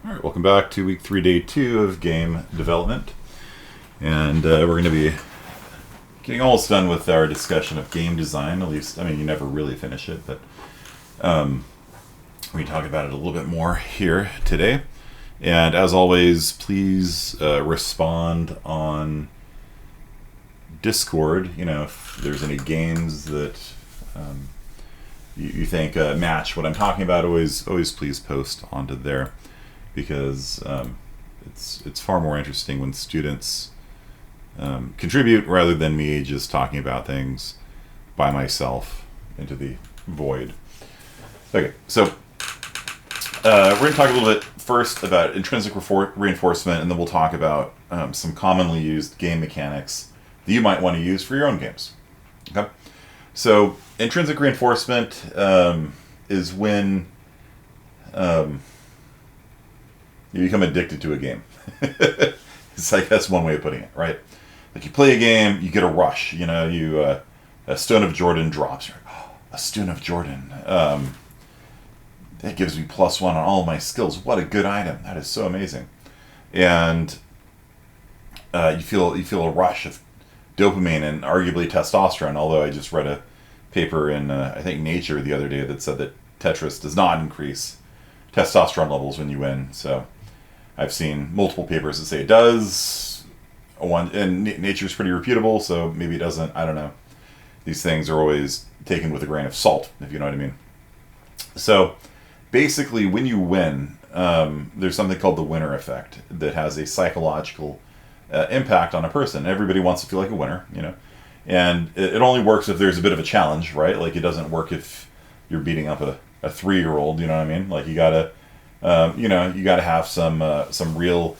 All right, welcome back to week 3, day 2 of game development. And we're going to be getting almost done with our discussion of game design. At least, I mean, you never really finish it, but we talk about it a little bit more here today. And as always, please respond on Discord. You know, if there's any games that you think match what I'm talking about, always please post onto there. Because it's far more interesting when students contribute rather than me just talking about things by myself into the void. Okay, so we're going to talk a little bit first about intrinsic reinforcement, and then we'll talk about some commonly used game mechanics that you might want to use for your own games. Okay, so intrinsic reinforcement is when you become addicted to a game. It's like, that's one way of putting it, right? Like, you play a game, you get a rush. You know, a Stone of Jordan drops. You're like, oh, a Stone of Jordan. That gives me +1 on all of my skills. What a good item. That is so amazing. And you feel a rush of dopamine and arguably testosterone. Although I just read a paper in I think Nature the other day that said that Tetris does not increase testosterone levels when you win. So I've seen multiple papers that say it does. And Nature's pretty reputable, so maybe it doesn't. I don't know. These things are always taken with a grain of salt, if you know what I mean. So basically, when you win, there's something called the winner effect that has a psychological impact on a person. Everybody wants to feel like a winner, you know. And it only works if there's a bit of a challenge, right? Like, it doesn't work if you're beating up a 3-year-old, you know what I mean? Like, you gotta have some real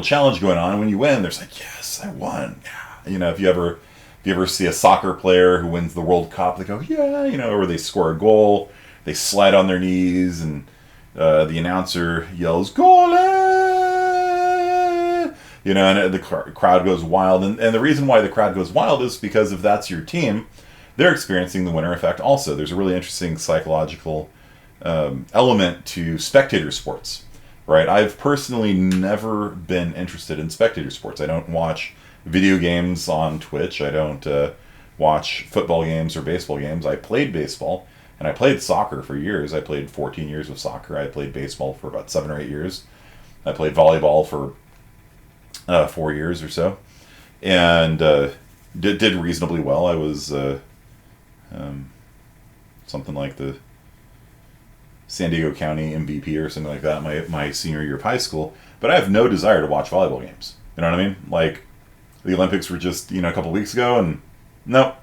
challenge going on. And when you win, there's like, yes, I won. Yeah. You know, if you ever see a soccer player who wins the World Cup, they go, yeah, you know, or they score a goal, they slide on their knees, and the announcer yells, goal! You know, and the crowd goes wild. And the reason why the crowd goes wild is because if that's your team, they're experiencing the winner effect also. There's a really interesting psychological element to spectator sports, right? I've personally never been interested in spectator sports. I don't watch video games on Twitch. I don't watch football games or baseball games. I played baseball, and I played soccer for years. I played 14 years of soccer. I played baseball for about 7 or 8 years. I played volleyball for 4 years or so, and did reasonably well. I was something like the San Diego County MVP or something like that my senior year of high school. But I have no desire to watch volleyball games. You know what I mean? Like, the Olympics were just, you know, a couple weeks ago, and no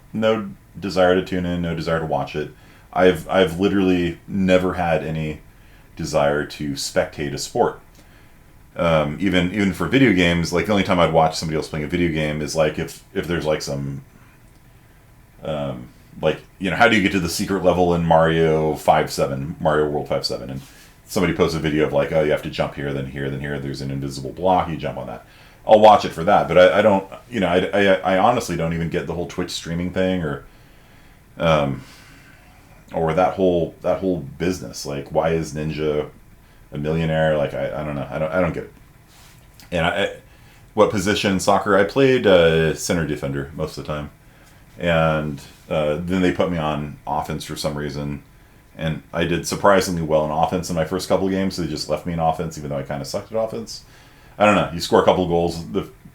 desire to tune in, no desire to watch it. I've literally never had any desire to spectate a sport. Even for video games, like, the only time I'd watch somebody else playing a video game is like if there's like some like, you know, how do you get to the secret level in Mario World 5-7, and somebody posts a video of like, oh, you have to jump here, then here, then here, there's an invisible block, you jump on that. I'll watch it for that, but I don't, you know, I honestly don't even get the whole Twitch streaming thing or that whole business. Like, why is Ninja a millionaire? Like, I don't know, I don't get it. And what position in soccer? I played center defender most of the time. And then they put me on offense for some reason, and I did surprisingly well in offense in my first couple of games, so they just left me in offense, even though I kind of sucked at offense. I don't know. You score a couple of goals,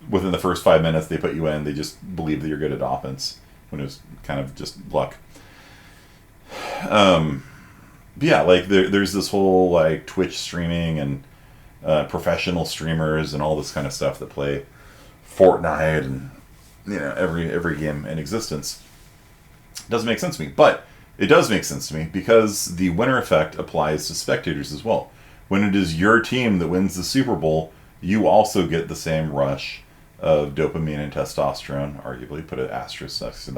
within the first 5 minutes they put you in. They just believe that you're good at offense, when it was kind of just luck. Yeah, like, there's this whole, like, Twitch streaming and professional streamers and all this kind of stuff that play Fortnite and, you know, every game in existence. It doesn't make sense to me, but it does make sense to me because the winner effect applies to spectators as well. When it is your team that wins the Super Bowl, you also get the same rush of dopamine and testosterone, arguably, put an asterisk next to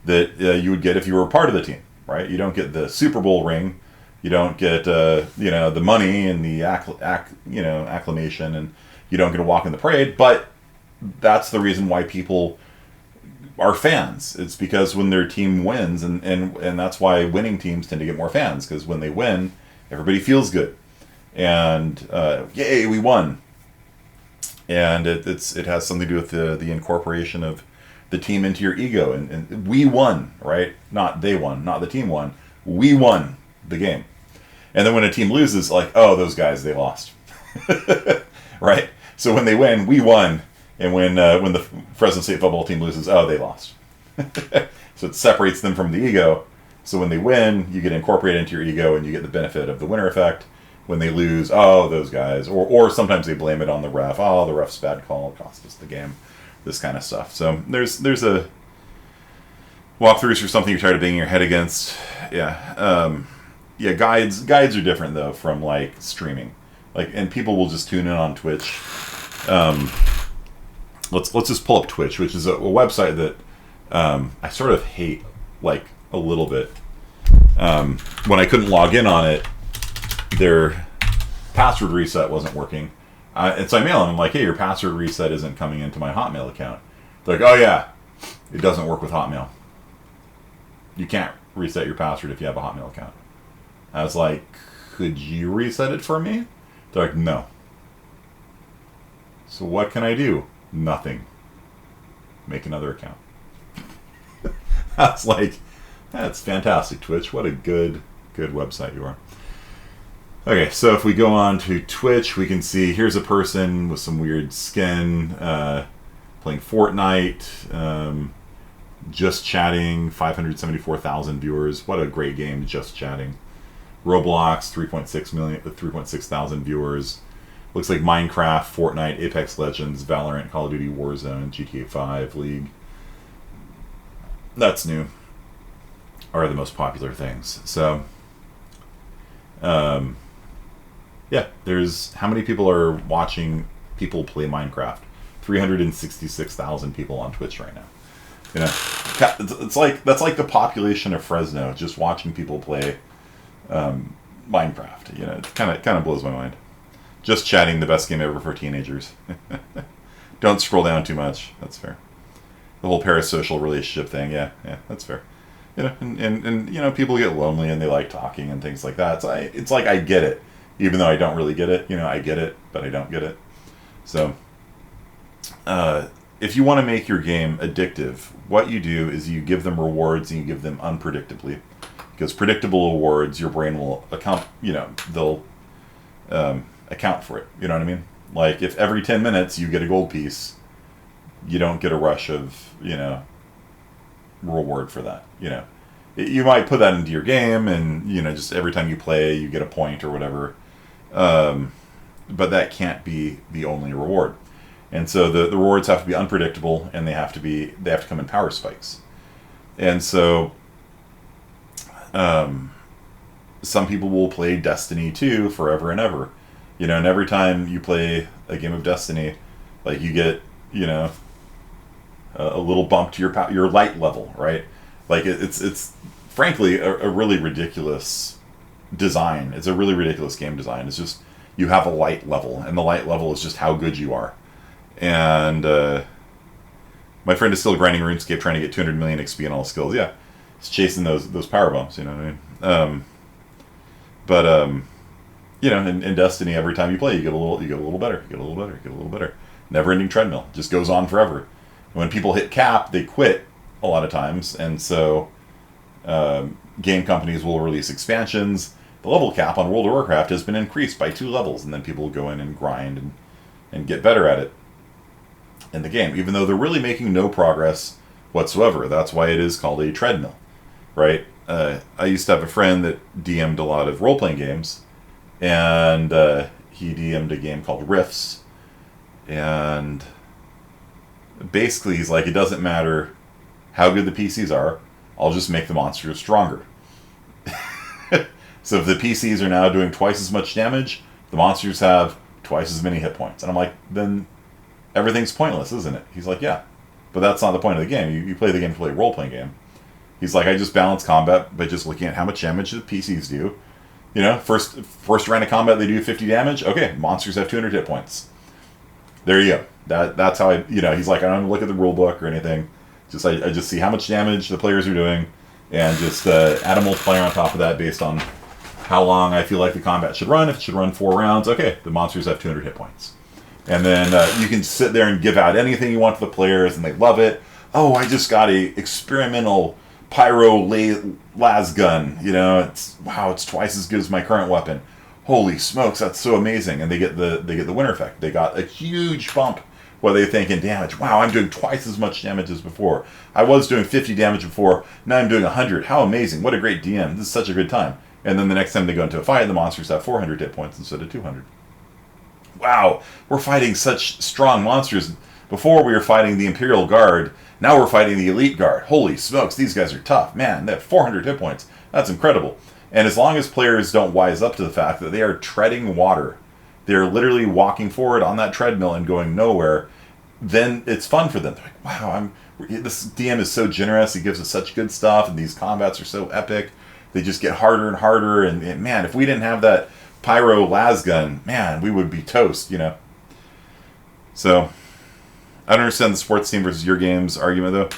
that you would get if you were a part of the team, right? You don't get the Super Bowl ring, you don't get you know, the money and the acclamation, and you don't get to walk in the parade, but that's the reason why people are fans. It's because when their team wins, and that's why winning teams tend to get more fans, because when they win, everybody feels good. and yay, we won. And it has something to do with the incorporation of the team into your ego, and we won, right? Not they won, not the team won. We won the game. And then when a team loses, like, oh, those guys, they lost, right? So when they win, we won, and when the Fresno State football team loses, oh, they lost. So it separates them from the ego. So when they win, you get incorporated into your ego, and you get the benefit of the winner effect. When they lose, oh, those guys, or sometimes they blame it on the ref. Oh, the ref's bad call cost us the game. This kind of stuff. So there's a walkthroughs for something you're tired of banging your head against. Yeah, Guides are different though from like streaming, and people will just tune in on Twitch. Let's just pull up Twitch, which is a website that I sort of hate like a little bit. When I couldn't log in on it, their password reset wasn't working. And so I mail them, I'm like, hey, your password reset isn't coming into my Hotmail account. They're like, oh yeah, it doesn't work with Hotmail. You can't reset your password if you have a Hotmail account. I was like, could you reset it for me? They're like, no. So what can I do? Nothing. Make another account. I was like, that's fantastic, Twitch. What a good website you are. Okay, so if we go on to Twitch, we can see here's a person with some weird skin playing Fortnite, just chatting, 574,000 viewers. What a great game, just chatting. Roblox, 3.6 thousand viewers. Looks like Minecraft, Fortnite, Apex Legends, Valorant, Call of Duty, Warzone, GTA 5, League. That's new. Are the most popular things. So, yeah, there's how many people are watching people play Minecraft? 366,000 people on Twitch right now. You know, it's like that's like the population of Fresno just watching people play Minecraft. You know, it kind of blows my mind. Just chatting, the best game ever for teenagers. Don't scroll down too much. That's fair. The whole parasocial relationship thing. Yeah, that's fair. You know, and you know, people get lonely and they like talking and things like that. So it's like I get it. Even though I don't really get it, you know, I get it, but I don't get it. So, if you want to make your game addictive, what you do is you give them rewards and you give them unpredictably. Because predictable rewards, your brain will account, you know, they'll account for it. You know what I mean? Like, if every 10 minutes you get a gold piece, you don't get a rush of, you know, reward for that, you know. You might put that into your game and, you know, just every time you play, you get a point or whatever. But that can't be the only reward. And so the rewards have to be unpredictable and they have to come in power spikes. And so some people will play Destiny 2 forever and ever. You know, and every time you play a game of Destiny, like you get, you know, a little bump to your light level, right? Like it's frankly a really ridiculous design. It's a really ridiculous game design. It's just you have a light level, and the light level is just how good you are. And my friend is still grinding RuneScape, trying to get 200 million XP and all skills. Yeah, he's chasing those power bumps. You know what I mean? You know, in Destiny, every time you play, you get a little better. You get a little better. You get a little better. Never-ending treadmill. Just goes on forever. When people hit cap, they quit a lot of times, and so game companies will release expansions. The level cap on World of Warcraft has been increased by 2 levels, and then people go in and grind and get better at it in the game, even though they're really making no progress whatsoever. That's why it is called a treadmill, right? I used to have a friend that DM'd a lot of role-playing games, and he DM'd a game called Rifts, and basically he's like, it doesn't matter how good the PCs are, I'll just make the monsters stronger. So if the PCs are now doing twice as much damage, the monsters have twice as many hit points. And I'm like, then everything's pointless, isn't it? He's like, yeah, but that's not the point of the game. You play the game to play a role-playing game. He's like, I just balance combat by just looking at how much damage the PCs do. You know, first round of combat they do 50 damage. Okay, monsters have 200 hit points. There you go. That's how I, you know, he's like, I don't look at the rule book or anything. Just I just see how much damage the players are doing, and just add a multiplier on top of that based on how long I feel like the combat should run. If it should run 4 rounds, okay, the monsters have 200 hit points. And then you can sit there and give out anything you want to the players, and they love it. Oh, I just got a experimental pyro las gun. You know, it's twice as good as my current weapon. Holy smokes, that's so amazing! And they get the winner effect. They got a huge bump what they think in damage. Wow, I'm doing twice as much damage as before. I was doing 50 damage before. Now I'm doing 100. How amazing! What a great DM. This is such a good time. And then the next time they go into a fight, the monsters have 400 hit points instead of 200. Wow, we're fighting such strong monsters. Before we were fighting the Imperial Guard. Now we're fighting the Elite Guard. Holy smokes, these guys are tough. Man, they have 400 hit points. That's incredible. And as long as players don't wise up to the fact that they are treading water, they're literally walking forward on that treadmill and going nowhere, then it's fun for them. They're like, wow, this DM is so generous. He gives us such good stuff, and these combats are so epic. They just get harder and harder. And man, if we didn't have that pyro las gun, man, we would be toast, you know. So I don't understand the sports team versus your games argument,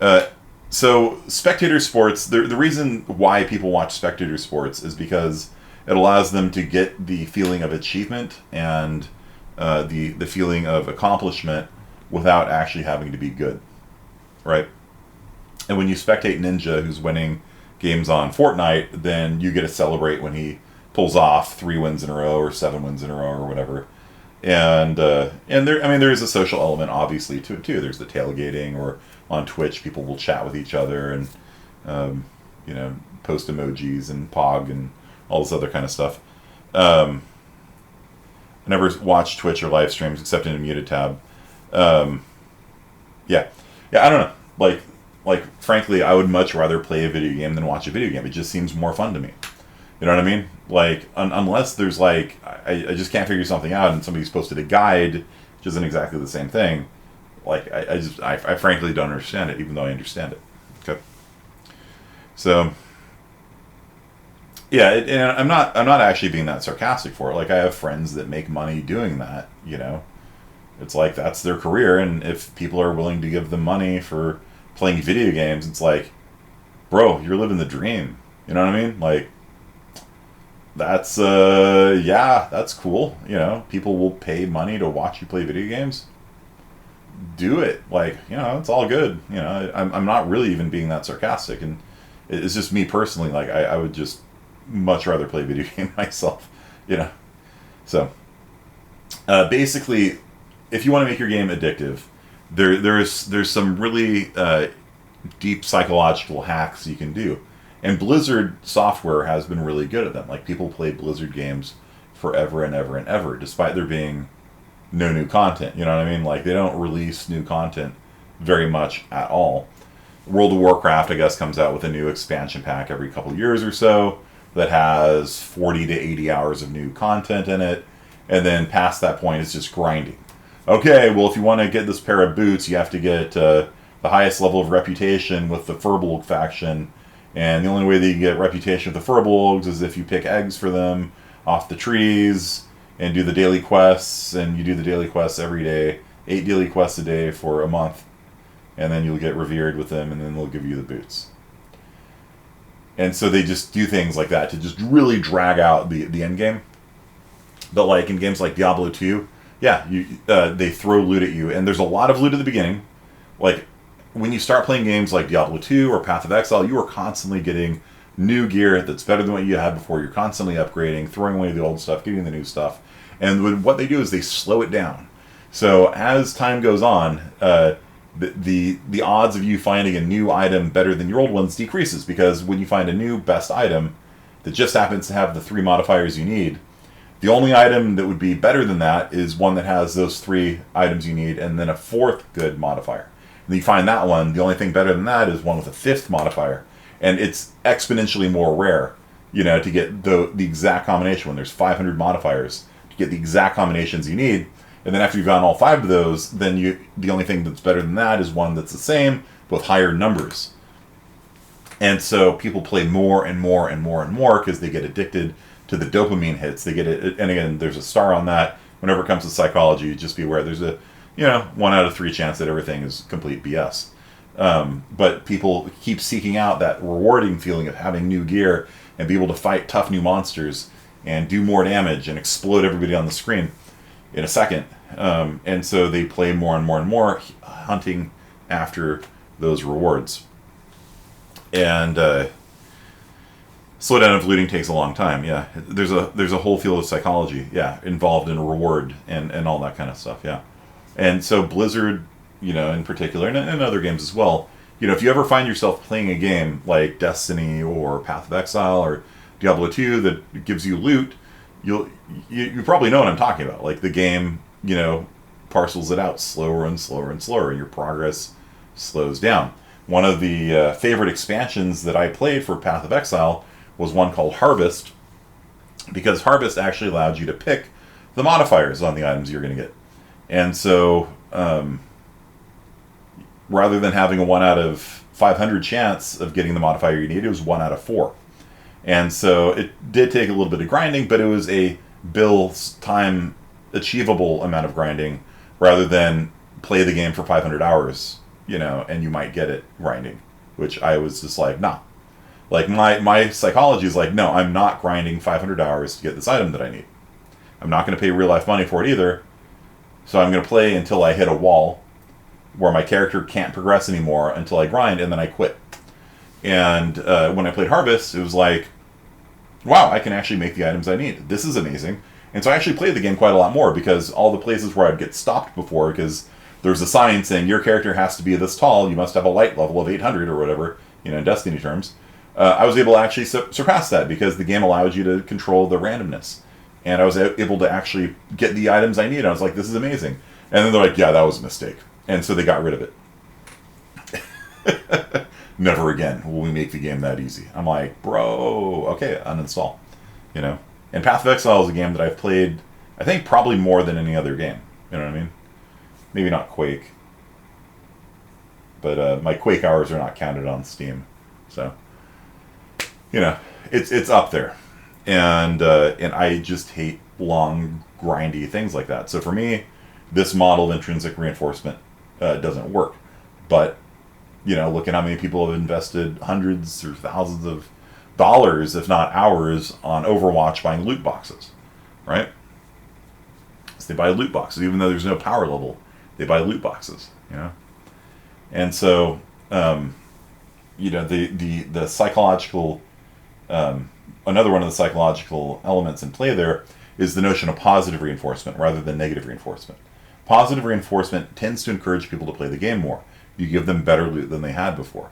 though. So spectator sports, the reason why people watch spectator sports is because it allows them to get the feeling of achievement and the feeling of accomplishment without actually having to be good, right? And when you spectate Ninja, who's winning games on Fortnite, then you get to celebrate when he pulls off 3 wins in a row or 7 wins in a row or whatever. And there is a social element obviously to it too. There's the tailgating, or on Twitch people will chat with each other and post emojis and pog and all this other kind of stuff. I never watch Twitch or live streams except in a muted tab. Yeah, I don't know. Like frankly, I would much rather play a video game than watch a video game. It just seems more fun to me. You know what I mean? Like, unless there's like, I just can't figure something out and somebody's posted a guide, which isn't exactly the same thing. Like, I frankly don't understand it, even though I understand it. Okay. So, yeah, and I'm not actually being that sarcastic for it. Like, I have friends that make money doing that, you know. It's like, that's their career, and if people are willing to give them money for playing video games, it's like, bro, you're living the dream. You know what I mean? Like, that's that's cool. You know, people will pay money to watch you play video games. Do it. Like, you know, it's all good. You know, I'm not really even being that sarcastic, and it's just me personally. Like, I would just much rather play a video game myself. You know, so basically, if you want to make your game addictive, there's some really deep psychological hacks you can do. And Blizzard software has been really good at them. Like, people play Blizzard games forever and ever and ever, despite there being no new content. You know what I mean? Like, they don't release new content very much at all. World of Warcraft, I guess, comes out with a new expansion pack every couple years or so that has 40 to 80 hours of new content in it. And then past that point, it's just grinding. Okay, well, if you want to get this pair of boots, you have to get the highest level of reputation with the Furbolg faction. And the only way that you can get reputation with the Furbolgs is if you pick eggs for them off the trees and do the daily quests. And you do the daily quests every day, 8 daily quests a day for a month. And then you'll get revered with them, and then they'll give you the boots. And so they just do things like that to just really drag out the end game. But like in games like Diablo 2, yeah, they throw loot at you. And there's a lot of loot at the beginning. Like, when you start playing games like Diablo 2 or Path of Exile, you are constantly getting new gear that's better than what you had before. You're constantly upgrading, throwing away the old stuff, getting the new stuff. And what they do is they slow it down. So as time goes on, the odds of you finding a new item better than your old ones decreases, because when you find a new best item that just happens to have the 3 modifiers you need, the only item that would be better than that is one that has those 3 items you need and then a 4th good modifier. And you find that one, the only thing better than that is one with a 5th modifier. And it's exponentially more rare, you know, to get the exact combination. When there's 500 modifiers, to get the exact combinations you need. And then after you've gotten all 5 of those, then the only thing that's better than that is one that's the same, but with higher numbers. And so people play more and more and more and more because they get addicted to the dopamine hits. They get it, and again, there's a star on that. Whenever it comes to psychology, just be aware there's a 1 out of 3 chance that everything is complete BS. But people keep seeking out that rewarding feeling of having new gear, and be able to fight tough new monsters and do more damage and explode everybody on the screen in a second. And so they play more and more and more, hunting after those rewards. And slowdown of looting takes a long time. Yeah, there's a whole field of psychology. Yeah, involved in reward and all that kind of stuff. Yeah, and so Blizzard, in particular, and other games as well. If you ever find yourself playing a game like Destiny or Path of Exile or Diablo 2 that gives you loot, you probably know what I'm talking about. Like the game, parcels it out slower and slower and slower, and your progress slows down. One of the favorite expansions that I played for Path of Exile was one called Harvest, because Harvest actually allowed you to pick the modifiers on the items you're going to get. And so, rather than having a 1 out of 500 chance of getting the modifier you need, it was 1 out of 4. And so it did take a little bit of grinding, but it was a Bill's time achievable amount of grinding, rather than play the game for 500 hours, and you might get it grinding, which I was just like, nah. Like, my psychology is like, no, I'm not grinding 500 hours to get this item that I need. I'm not going to pay real-life money for it either, so I'm going to play until I hit a wall where my character can't progress anymore until I grind, and then I quit. And when I played Harvest, it was like, wow, I can actually make the items I need. This is amazing. And so I actually played the game quite a lot more, because all the places where I'd get stopped before, because there's a sign saying your character has to be this tall, you must have a light level of 800 or whatever, in Destiny terms. I was able to actually surpass that, because the game allowed you to control the randomness. And I was able to actually get the items I need. I was like, this is amazing. And then they're like, yeah, that was a mistake. And so they got rid of it. Never again will we make the game that easy. I'm like, bro, okay, uninstall. And Path of Exile is a game that I've played, I think, probably more than any other game. You know what I mean? Maybe not Quake. But my Quake hours are not counted on Steam. So, it's up there. And I just hate long, grindy things like that. So for me, this model of intrinsic reinforcement doesn't work. But, look at how many people have invested hundreds or thousands of dollars, if not hours, on Overwatch buying loot boxes, right? So they buy loot boxes, even though there's no power level. They buy loot boxes, And so, the psychological... another one of the psychological elements in play there is the notion of positive reinforcement rather than negative reinforcement. Positive reinforcement tends to encourage people to play the game more. You give them better loot than they had before.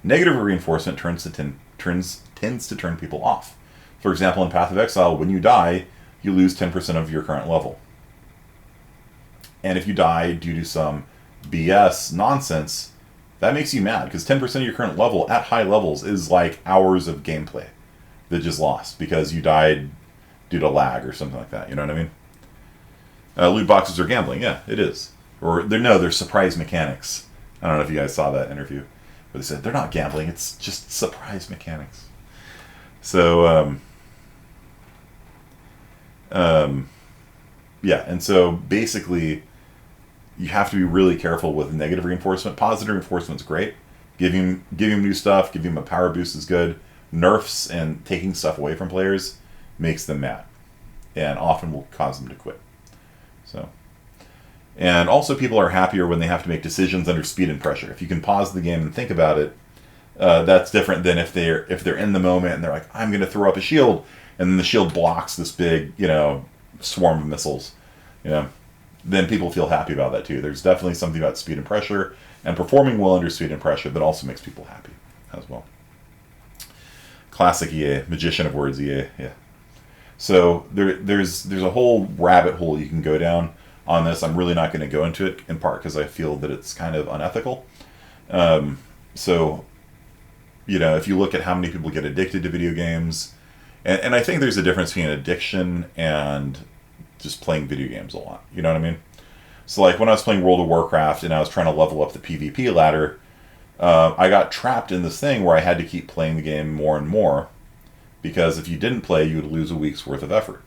Negative reinforcement tends to turn people off. For example, in Path of Exile, when you die, you lose 10% of your current level. And if you die due to some BS nonsense, that makes you mad, because 10% of your current level at high levels is like hours of gameplay that just lost because you died due to lag or something like that. You know what I mean? Loot boxes are gambling. Yeah, it is. Or they're surprise mechanics. I don't know if you guys saw that interview, but they said they're not gambling. It's just surprise mechanics. So, yeah, and so basically, you have to be really careful with negative reinforcement. Positive reinforcement's great. Give him new stuff. Give him a power boost is good. Nerfs and taking stuff away from players makes them mad, and often will cause them to quit. So, and also people are happier when they have to make decisions under speed and pressure. If you can pause the game and think about it, that's different than if they're in the moment and they're like, I'm going to throw up a shield, and then the shield blocks this big swarm of missiles. Then people feel happy about that too. There's definitely something about speed and pressure, and performing well under speed and pressure that also makes people happy as well. Classic EA, magician of words EA, yeah. So there's a whole rabbit hole you can go down on this. I'm really not going to go into it, in part because I feel that it's kind of unethical. So, if you look at how many people get addicted to video games, and I think there's a difference between addiction and just playing video games a lot. You know what I mean? So like when I was playing World of Warcraft and I was trying to level up the PvP ladder, I got trapped in this thing where I had to keep playing the game more and more, because if you didn't play, you would lose a week's worth of effort.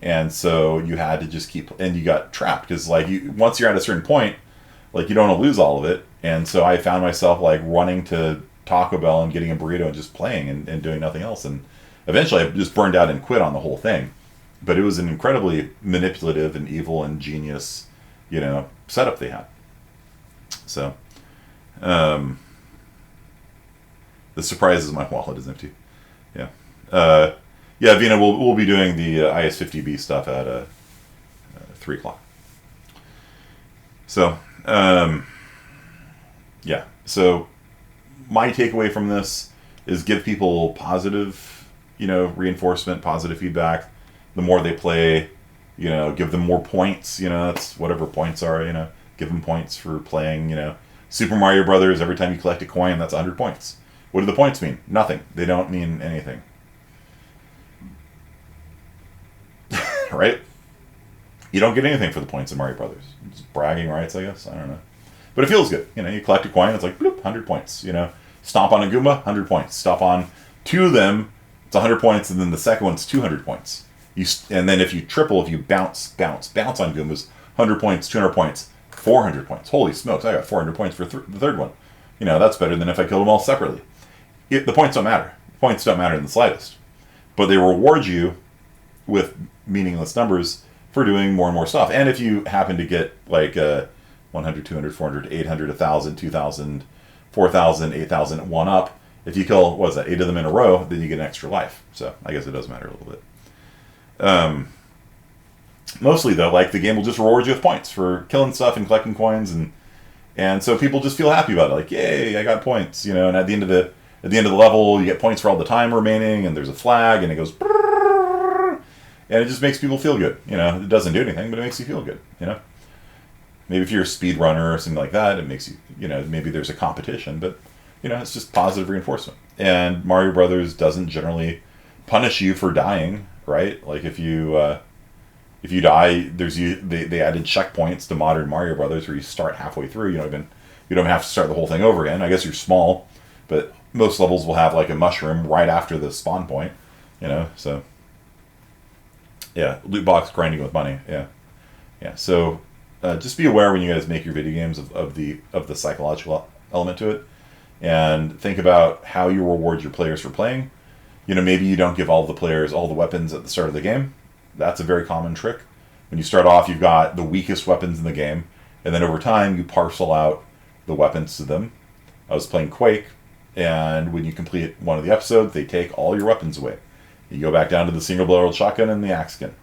And so you had to just keep, and you got trapped, because once you're at a certain point, you don't want to lose all of it. And so I found myself running to Taco Bell and getting a burrito and just playing and doing nothing else. And eventually I just burned out and quit on the whole thing. But it was an incredibly manipulative and evil and genius, setup they had. So, the surprise is my wallet is empty. Yeah. Yeah, Vina, we'll be doing the IS-50B stuff at 3 o'clock. So, yeah. So, my takeaway from this is give people positive, reinforcement, positive feedback. The more they play, give them more points. That's whatever points are. Give them points for playing. Super Mario Brothers. Every time you collect a coin, that's 100 points. What do the points mean? Nothing. They don't mean anything. Right? You don't get anything for the points in Mario Brothers. It's bragging rights, I guess. I don't know. But it feels good. You collect a coin, it's like, bloop, 100 points. Stomp on a Goomba, 100 points. Stomp on 2 of them, it's 100 points, and then the second one's 200 points. And then if you bounce on Goombas, 100 points, 200 points, 400 points. Holy smokes, I got 400 points for the third one. That's better than if I killed them all separately. The points don't matter. The points don't matter in the slightest. But they reward you with meaningless numbers for doing more and more stuff. And if you happen to get like 100, 200, 400, 800, 1,000, 2,000, 4,000, 8,000, 1 up, if you kill, 8 of them in a row, then you get an extra life. So I guess it does matter a little bit. Mostly though, like the game will just reward you with points for killing stuff and collecting coins, and so people just feel happy about it. Like, yay, I got points, and at the end of the level, you get points for all the time remaining, and there's a flag, and it goes, and it just makes people feel good. It doesn't do anything, but it makes you feel good. Maybe if you're a speed runner or something like that, it makes you, maybe there's a competition, but it's just positive reinforcement. And Mario Brothers doesn't generally punish you for dying, right? Like if you die, they added checkpoints to modern Mario Brothers where you start halfway through. You don't have to start the whole thing over again. I guess you're small, but most levels will have like a mushroom right after the spawn point. So yeah, loot box grinding with money. Yeah. So just be aware when you guys make your video games of the psychological element to it, and think about how you reward your players for playing. Maybe you don't give all the players all the weapons at the start of the game. That's a very common trick. When you start off, you've got the weakest weapons in the game, and then over time, you parcel out the weapons to them. I was playing Quake, and when you complete one of the episodes, they take all your weapons away. You go back down to the single-barreled shotgun and the axe skin.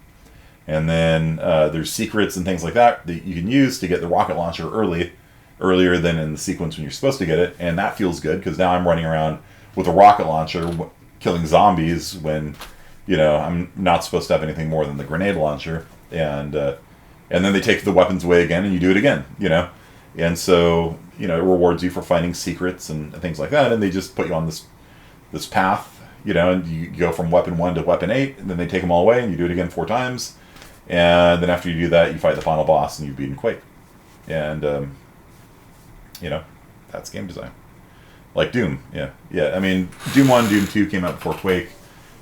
And then there's secrets and things like that you can use to get the rocket launcher earlier than in the sequence when you're supposed to get it, and that feels good, because now I'm running around with a rocket launcher killing zombies when I'm not supposed to have anything more than the grenade launcher, and then they take the weapons away again, and you do it again, and so it rewards you for finding secrets and things like that, and they just put you on this path, and you go from weapon 1 to weapon 8, and then they take them all away, and you do it again 4 times, and then after you do that, you fight the final boss, and you've beaten Quake, and that's game design. Like Doom, yeah. I mean, Doom 1, Doom 2 came out before Quake,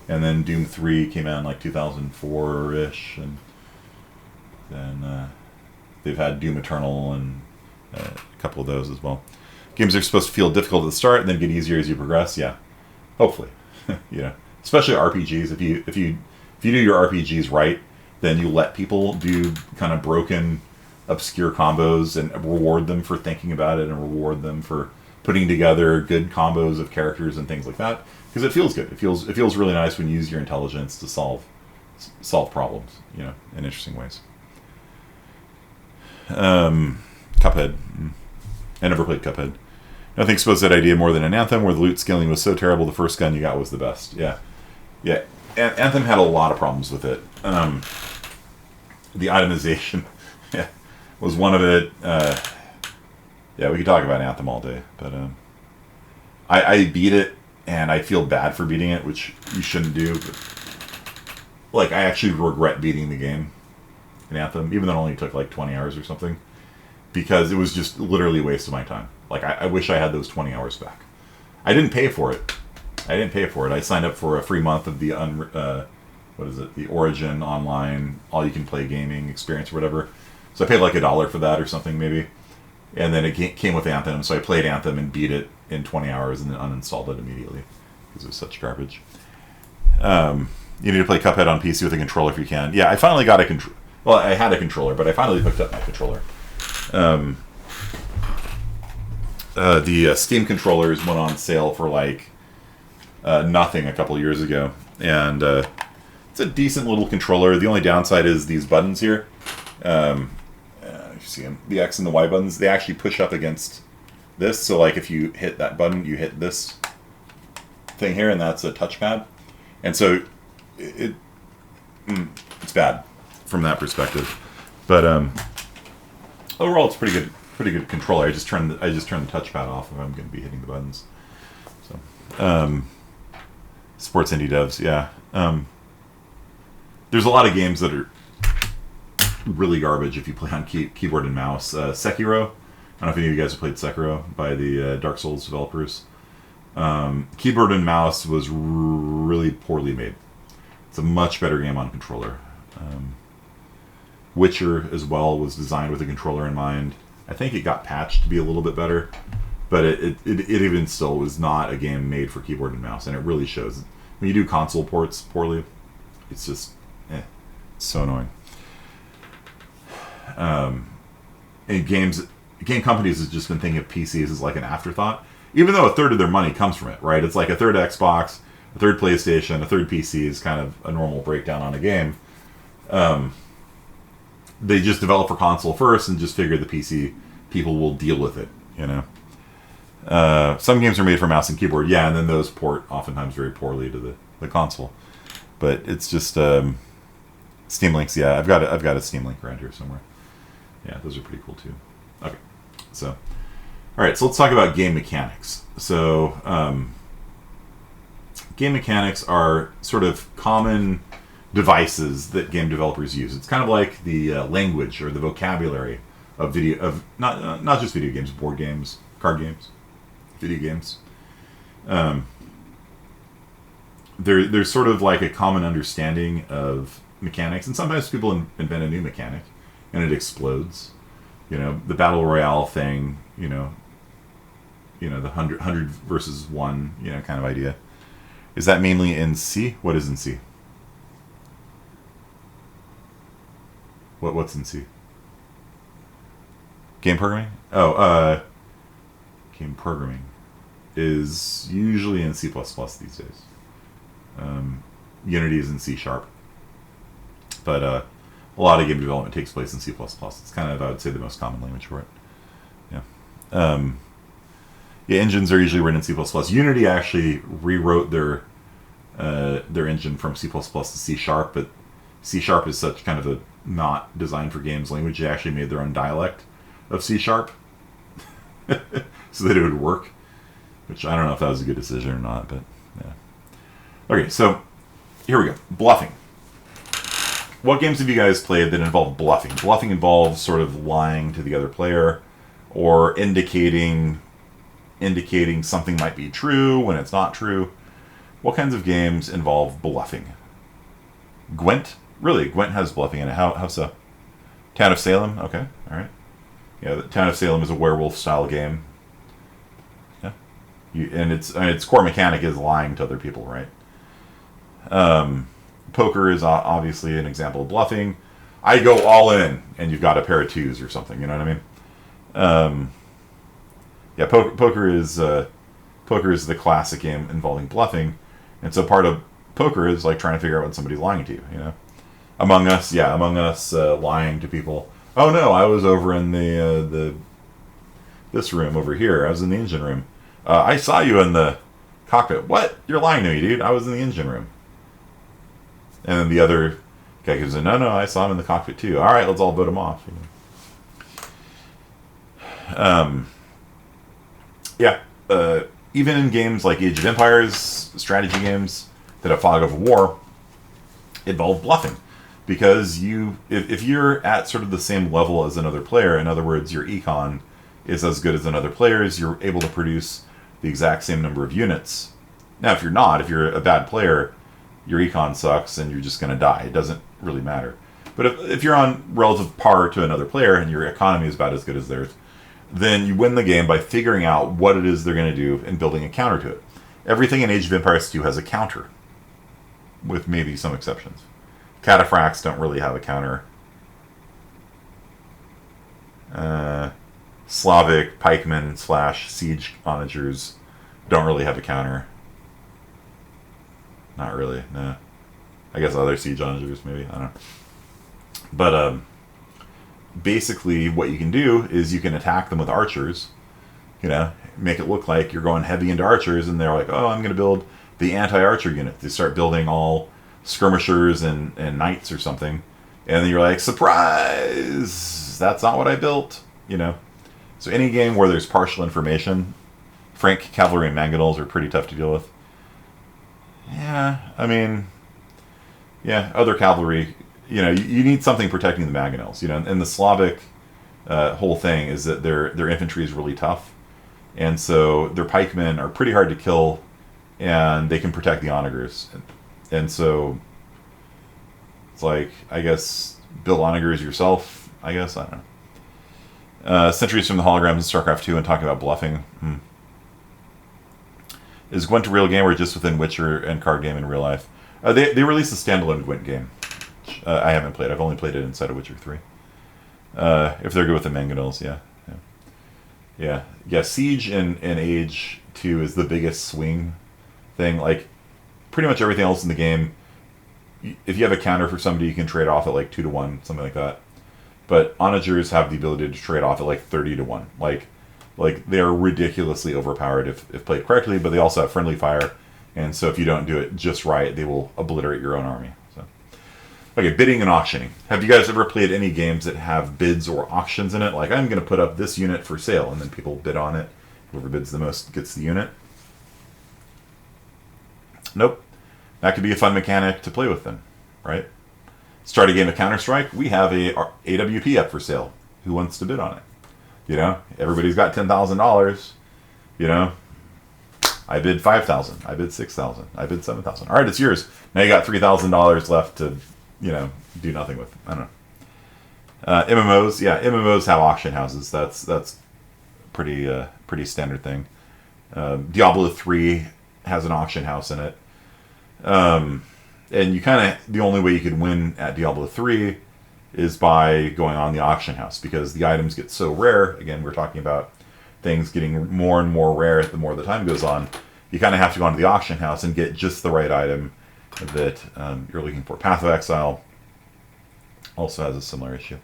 and then Doom 3 came out in like 2004-ish, and then they've had Doom Eternal and a couple of those as well. Games are supposed to feel difficult at the start and then get easier as you progress. Yeah, hopefully, especially RPGs. If you do your RPGs right, then you let people do kind of broken, obscure combos and reward them for thinking about it and reward them for putting together good combos of characters and things like that, because it feels good. It feels really nice when you use your intelligence to solve problems, in interesting ways. Cuphead. I never played Cuphead. Nothing exposed that idea more than an Anthem, where the loot scaling was so terrible the first gun you got was the best. Yeah. Anthem had a lot of problems with it. The itemization was one of it. Yeah, we could talk about Anthem all day, but I beat it, and I feel bad for beating it, which you shouldn't do. But, I actually regret beating the game in Anthem, even though it only took 20 hours or something, because it was just literally a waste of my time. I wish I had those 20 hours back. I didn't pay for it. I signed up for a free month of the the Origin Online all-you-can-play gaming experience or whatever. So I paid $1 for that or something maybe. And then it came with Anthem, so I played Anthem and beat it in 20 hours and then uninstalled it immediately because it was such garbage. You need to play Cuphead on PC with a controller if you can. Yeah, I finally got a controller. Well, I had a controller, but I finally hooked up my controller. The Steam controllers went on sale for like nothing a couple years ago, and it's a decent little controller. The only downside is these buttons here. You see them, the X and the Y buttons. They actually push up against this, so like if you hit that button, you hit this thing here, and that's a touchpad, and so it's bad from that perspective. But overall, it's pretty good controller. I just turn the touchpad off if I'm going to be hitting the buttons. So supports indie devs, yeah. There's a lot of games that are really garbage if you play on keyboard and mouse. Sekiro. I don't know if any of you guys have played Sekiro by the Dark Souls developers. Keyboard and mouse was really poorly made. It's a much better game on controller. Witcher as well was designed with a controller in mind. I think it got patched to be a little bit better, but it even still was not a game made for keyboard and mouse, and it really shows. When you do console ports poorly, it's just, it's so annoying. And game companies have just been thinking of PCs as like an afterthought, even though a third of their money comes from it, right? It's like a third Xbox, a third PlayStation, a third PC is kind of a normal breakdown on a game. They just develop for console first and just figure the PC people will deal with it, you know? Some games are made for mouse and keyboard, yeah, and then those port oftentimes very poorly to the console. But it's just Steam Links, yeah, I've got a Steam Link around here somewhere. Yeah, those are pretty cool too. Okay, so all right, so let's talk about game mechanics. So game mechanics are sort of common devices that game developers use. It's kind of like the language or the vocabulary of not just video games, board games, card games, video games. There's sort of like a common understanding of mechanics, and sometimes people invent a new mechanic and it explodes. You know, the battle royale thing. You know, the 100 versus 1. You know, kind of idea. Is that mainly in C? What is in C? What's in C? Game programming? Oh, game programming is usually in C++ these days. Unity is in C#. But a lot of game development takes place in C++. It's kind of, I would say, the most common language for it. Yeah. Yeah, engines are usually written in C++. Unity actually rewrote their engine from C++ to C#, but C# is such kind of a not designed for games language. They actually made their own dialect of C# so that it would work, which I don't know if that was a good decision or not, but yeah. Okay, so here we go. Bluffing. What games have you guys played that involve bluffing? Bluffing involves sort of lying to the other player or indicating something might be true when it's not true. What kinds of games involve bluffing? Gwent? Really, Gwent has bluffing in it. How so? Town of Salem? Okay, all right. Yeah, the Town of Salem is a werewolf-style game. Yeah, and its core mechanic is lying to other people, right? Poker is obviously an example of bluffing. I go all in, and you've got a pair of twos or something. You know what I mean? Yeah, poker is the classic game involving bluffing, and so part of poker is like trying to figure out when somebody's lying to you. You know. Among Us, lying to people. Oh no, I was over in this room over here. I was in the engine room. I saw you in the cockpit. What? You're lying to me, dude. I was in the engine room. And then the other guy goes, no, I saw him in the cockpit too. All right, let's all vote him off. Even in games like Age of Empires, strategy games that have fog of war, involve bluffing. Because if you're at sort of the same level as another player, in other words, your econ is as good as another player's, you're able to produce the exact same number of units. Now, if you're a bad player, your econ sucks and you're just going to die. It doesn't really matter. But if you're on relative par to another player and your economy is about as good as theirs, then you win the game by figuring out what it is they're going to do and building a counter to it. Everything in Age of Empires 2 has a counter. with maybe some exceptions. Cataphracts don't really have a counter. Slavic pikemen / siege onagers don't really have a counter. Not really, no. I guess other siege onagers maybe, I don't know. But basically what you can do is you can attack them with archers, make it look like you're going heavy into archers, and they're like, oh, I'm going to build the anti-archer unit. They start building all skirmishers and knights or something, and then you're like, surprise, that's not what I built. So any game where there's partial information, Frank cavalry and mangonels are pretty tough to deal with. Other cavalry, you need something protecting the mangonels, and the Slavic whole thing is that their infantry is really tough, and so their pikemen are pretty hard to kill, and they can protect the onagers, and so it's like, I guess, build onagers yourself, I guess, I don't know. Sentries from the holograms in StarCraft 2 and talking about bluffing. Is Gwent a real game or just within Witcher and card game in real life? They released a standalone Gwent game. I haven't played. I've only played it inside of Witcher 3. If they're good with the mangonels, yeah. Siege and Age 2 is the biggest swing thing. Like, pretty much everything else in the game, if you have a counter for somebody, you can trade off at like 2-1, something like that. But onagers have the ability to trade off at like 30-1. Like they are ridiculously overpowered if played correctly, but they also have friendly fire, and so if you don't do it just right, they will obliterate your own army. So, okay, bidding and auctioning. Have you guys ever played any games that have bids or auctions in it? Like, I'm going to put up this unit for sale, and then people bid on it. Whoever bids the most gets the unit. Nope. That could be a fun mechanic to play with then, right? Start a game of Counter-Strike, we have a AWP up for sale. Who wants to bid on it? Everybody's got $10,000. I bid $5,000. I bid $6,000. I bid $7,000. All right, it's yours. Now you got $3,000 left to, do nothing with. I don't know. MMOs, MMOs have auction houses. That's pretty standard thing. Diablo 3 has an auction house in it. And the only way you could win at Diablo 3 is by going on the auction house, because the items get so rare. Again, we're talking about things getting more and more rare the more the time goes on. You kind of have to go onto the auction house and get just the right item that you're looking for. Path of Exile also has a similar issue.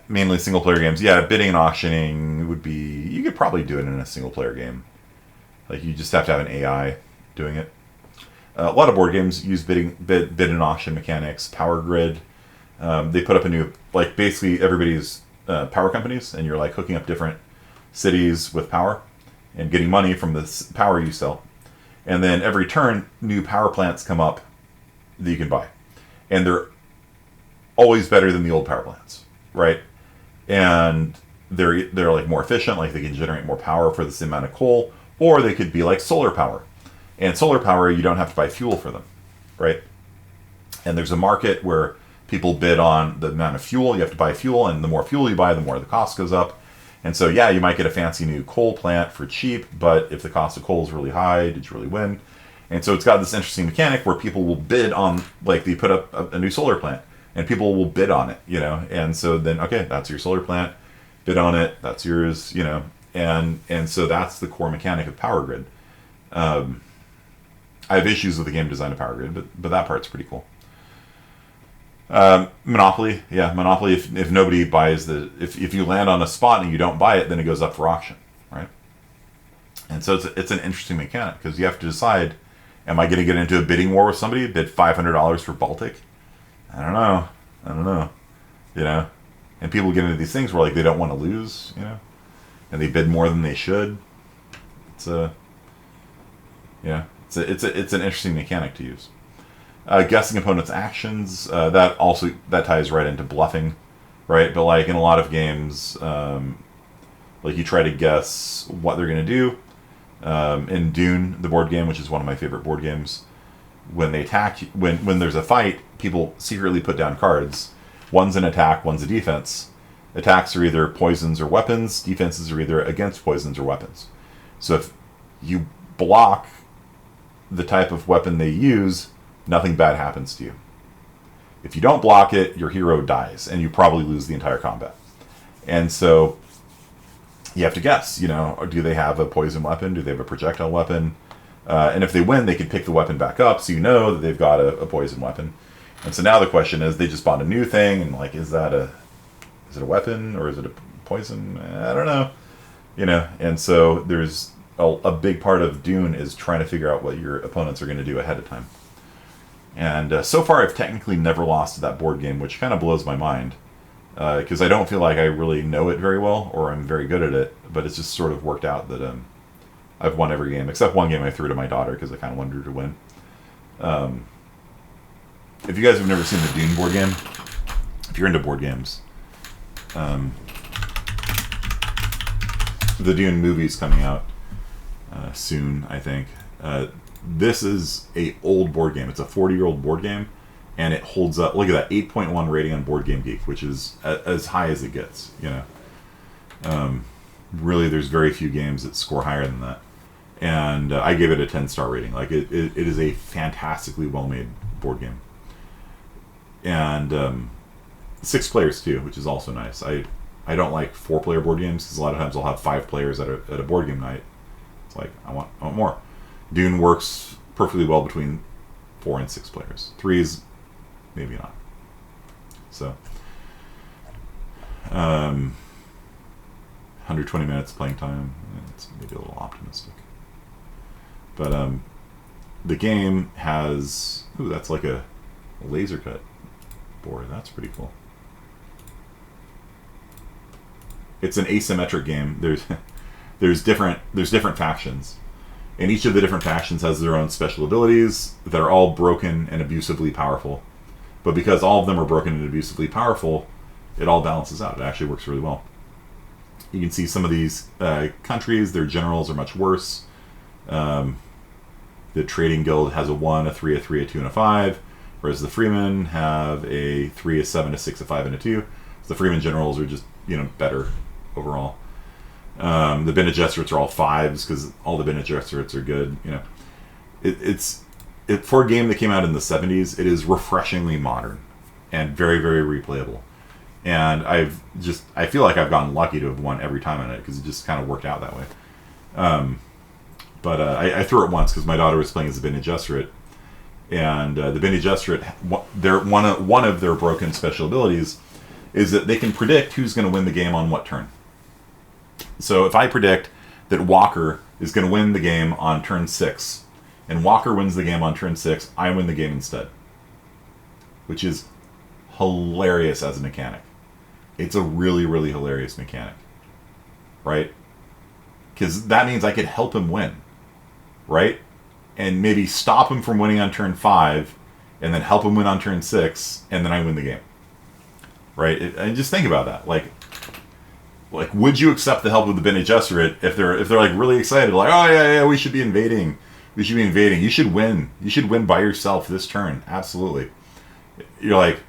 Mainly single player games. Yeah, bidding and auctioning would be, you could probably do it in a single player game. Like, you just have to have an AI doing it. A lot of board games use bid and auction mechanics. Power Grid, they put up a new, like, basically everybody's power companies, and you're like hooking up different cities with power and getting money from the power you sell. And then every turn, new power plants come up that you can buy, and they're always better than the old power plants, right? And they're like more efficient, like they can generate more power for the same amount of coal, or they could be like solar power. And solar power, you don't have to buy fuel for them, right? And there's a market where people bid on the amount of fuel. You have to buy fuel, and the more fuel you buy, the more the cost goes up. And so, yeah, you might get a fancy new coal plant for cheap, but if the cost of coal is really high, did you really win? And so it's got this interesting mechanic where people will bid on, like, they put up a new solar plant, and people will bid on it, And so then, okay, that's your solar plant. Bid on it, that's yours, And so that's the core mechanic of Power Grid. I have issues with the game design of Power Grid, but that part's pretty cool. Monopoly, Monopoly. If nobody buys if you land on a spot and you don't buy it, then it goes up for auction, right? And so it's an interesting mechanic, because you have to decide: am I going to get into a bidding war with somebody? Bid $500 for Baltic? I don't know, And people get into these things where, like, they don't want to lose, and they bid more than they should. It's an interesting mechanic to use. Guessing opponents' actions, that ties right into bluffing, right? But, like, in a lot of games, like, you try to guess what they're going to do. In Dune, the board game, which is one of my favorite board games, when they attack, when there's a fight, people secretly put down cards. One's an attack, one's a defense. Attacks are either poisons or weapons. Defenses are either against poisons or weapons. So if you block the type of weapon they use, nothing bad happens to you. If you don't block it, your hero dies, and you probably lose the entire combat. And so you have to guess, you know, do they have a poison weapon? Do they have a projectile weapon? And if they win, they can pick the weapon back up, so you know that they've got a poison weapon. And so now the question is, they just bought a new thing, and like, is it a weapon, or is it a poison? I don't know. You know, and so there's a big part of Dune is trying to figure out what your opponents are going to do ahead of time. And so far, I've technically never lost to that board game, which kind of blows my mind. Because I don't feel like I really know it very well, or I'm very good at it, but it's just sort of worked out that I've won every game, except one game I threw to my daughter because I kind of wanted her to win. If you guys have never seen the Dune board game, if you're into board games, the Dune movie's coming out soon, I think. This is a old board game. It's a 40-year-old board game, and it holds up. Look at that, 8.1 rating on Board Game Geek, which is as high as it gets. You know, really, there's very few games that score higher than that. And I gave it a 10-star rating. Like it is a fantastically well-made board game, and 6 players too, which is also nice. I don't like 4-player board games because a lot of times I'll have 5 players at a board game night. It's like I want more. Dune works perfectly well between 4 and 6 players. 3 is maybe not. So, 120 minutes playing time. It's maybe a little optimistic. But the game has... Ooh, that's like a laser cut board. That's pretty cool. It's an asymmetric game. There's different factions. And each of the different factions has their own special abilities that are all broken and abusively powerful. But because all of them are broken and abusively powerful, it all balances out. It actually works really well. You can see some of these countries, their generals are much worse. The Trading Guild has a 1, a 3, a 3, a 2, and a 5. Whereas the Freemen have a 3, a 7, a 6, a 5, and a 2. So the Freemen generals are just, better overall. The Bene Gesserits are all 5s because all the Bene Gesserits are good. It's for a game that came out in the 70s. It is refreshingly modern and very, very replayable. And I feel like I've gotten lucky to have won every time on it because it just kind of worked out that way. But I threw it once because my daughter was playing as a Bene Gesserit, and the Bene Gesserit, one of their broken special abilities is that they can predict who's going to win the game on what turn. So if I predict that Walker is going to win the game on turn 6, and Walker wins the game on turn 6, I win the game instead. Which is hilarious as a mechanic. It's a really, really hilarious mechanic. Right? Because that means I could help him win. Right? And maybe stop him from winning on turn 5, and then help him win on turn 6, and then I win the game. Right? And just think about that. Like, would you accept the help of the Bene Gesserit if they're like really excited, like, oh yeah, we should be invading. You should win. You should win by yourself this turn. Absolutely. You're like,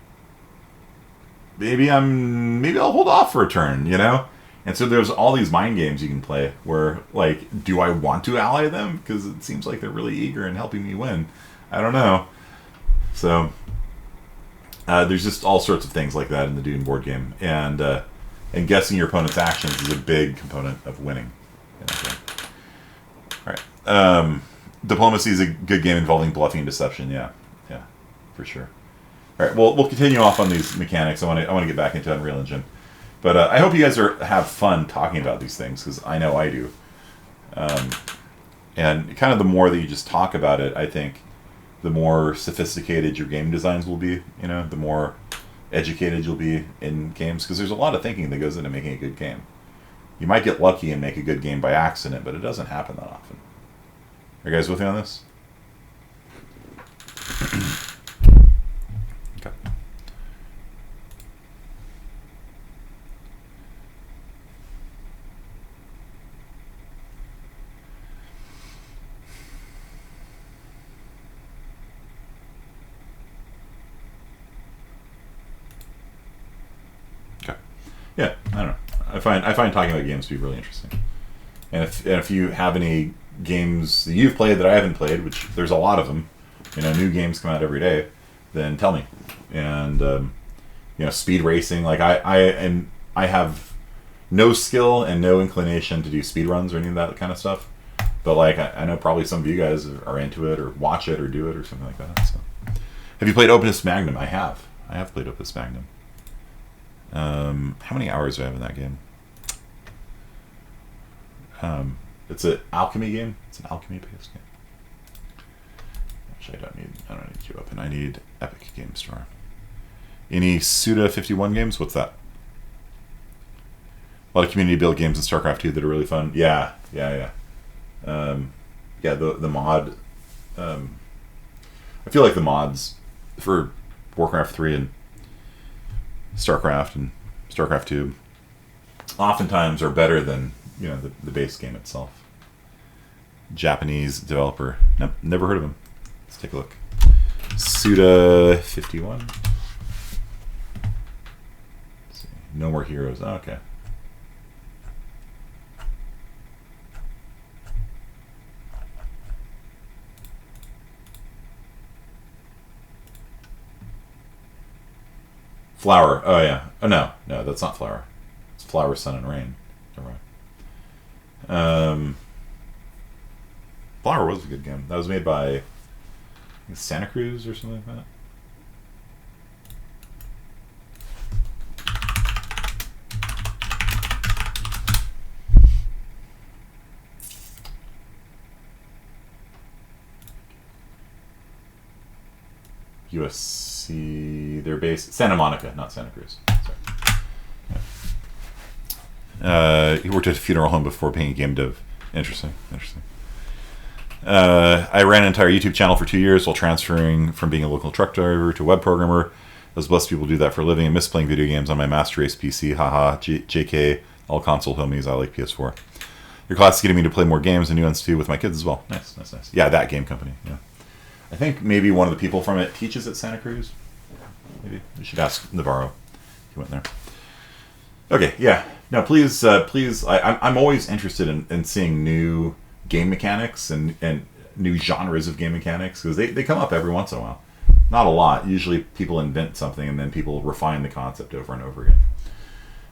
maybe I'll hold off for a turn, And so there's all these mind games you can play where, like, do I want to ally them? Because it seems like they're really eager in helping me win. I don't know. So there's just all sorts of things like that in the Dune board game, and guessing your opponent's actions is a big component of winning. All right. Diplomacy is a good game involving bluffing and deception. Yeah, for sure. All right. Well, we'll continue off on these mechanics. I want to get back into Unreal Engine, but I hope you guys have fun talking about these things because I know I do. And kind of the more that you just talk about it, I think the more sophisticated your game designs will be. The more educated you'll be in games because there's a lot of thinking that goes into making a good game. You might get lucky and make a good game by accident, but it doesn't happen that often. Are you guys with me on this? Okay. Yeah, I don't know. I find talking about games to be really interesting. And if you have any games that you've played that I haven't played, which there's a lot of them. You know, new games come out every day. Then tell me. And you know, speed racing. Like I have no skill and no inclination to do speed runs or any of that kind of stuff. But like I know probably some of you guys are into it or watch it or do it or something like that. So, have you played Opus Magnum? I have. I have played Opus Magnum. How many hours do I have in that game? It's an alchemy game. It's an alchemy-based game. Actually, I don't need to open. I need Epic Game Store. Any Suda 51 games? What's that? A lot of community build games in StarCraft 2 that are really fun. Yeah. Yeah, the mod. I feel like the mods for Warcraft 3 and StarCraft 2 oftentimes are better than, you know, the base game itself. Japanese developer. Nope, never heard of him. Let's take a look. Suda 51. Let's see. No More Heroes. Oh, okay. Flower. Oh, yeah. Oh, no, that's not Flower. It's Flower, Sun, and Rain. Never mind. Flower was a good game. That was made by, I think, Santa Cruz or something like that. USC, they're based Santa Monica, not Santa Cruz. Sorry. Yeah. He worked at a funeral home before being a game dev. Interesting. I ran an entire YouTube channel for 2 years while transferring from being a local truck driver to web programmer. Those blessed people do that for a living and miss playing video games on my Master Race PC. Haha, JK, all console homies. I like PS4. Your class is getting me to play more games and new ones too with my kids as well. Nice. Yeah, that game company. Yeah. I think maybe one of the people from it teaches at Santa Cruz. Maybe we should ask Navarro. He went there. Okay, yeah. No, please. I'm always interested in seeing new game mechanics and new genres of game mechanics because they come up every once in a while. Not a lot. Usually people invent something and then people refine the concept over and over again.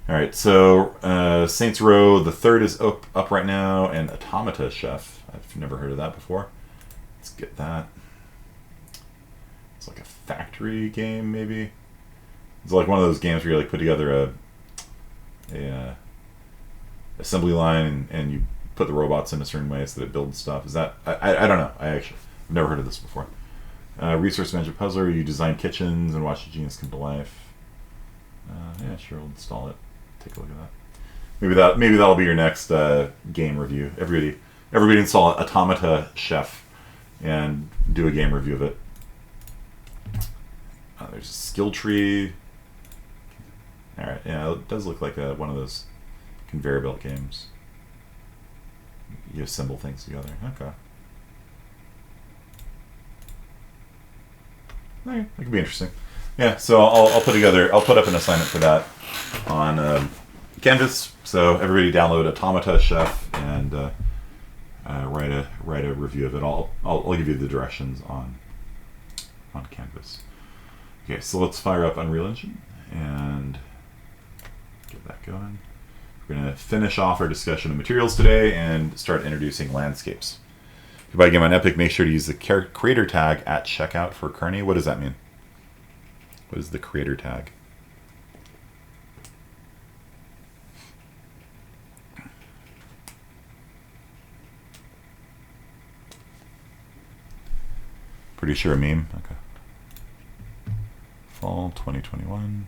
All right, so Saints Row the third is up right now, and Automata Chef. I've never heard of that before. Let's get that. It's like a factory game, maybe. It's like one of those games where you like put together a assembly line and you put the robots in a certain way so that it builds stuff. Is that I don't know. I've never heard of this before. Resource management puzzler. You design kitchens and watch the genius come to life. Yeah, sure. We'll install it. Take a look at that. Maybe that'll be your next game review. Everybody install Automata Chef and do a game review of it. There's a skill tree. All right, yeah, it does look like one of those conveyor belt games. You assemble things together. Okay. Okay, that could be interesting. Yeah, so I'll put up an assignment for that on Canvas. So everybody download Automata Chef and write a review of it. I'll give you the directions on Canvas. Okay, so let's fire up Unreal Engine and get that going. We're going to finish off our discussion of materials today and start introducing landscapes. If you buy a game on Epic, make sure to use the creator tag at checkout for Kearney. What does that mean? What is the creator tag? Pretty sure a meme. Okay. Fall 2021.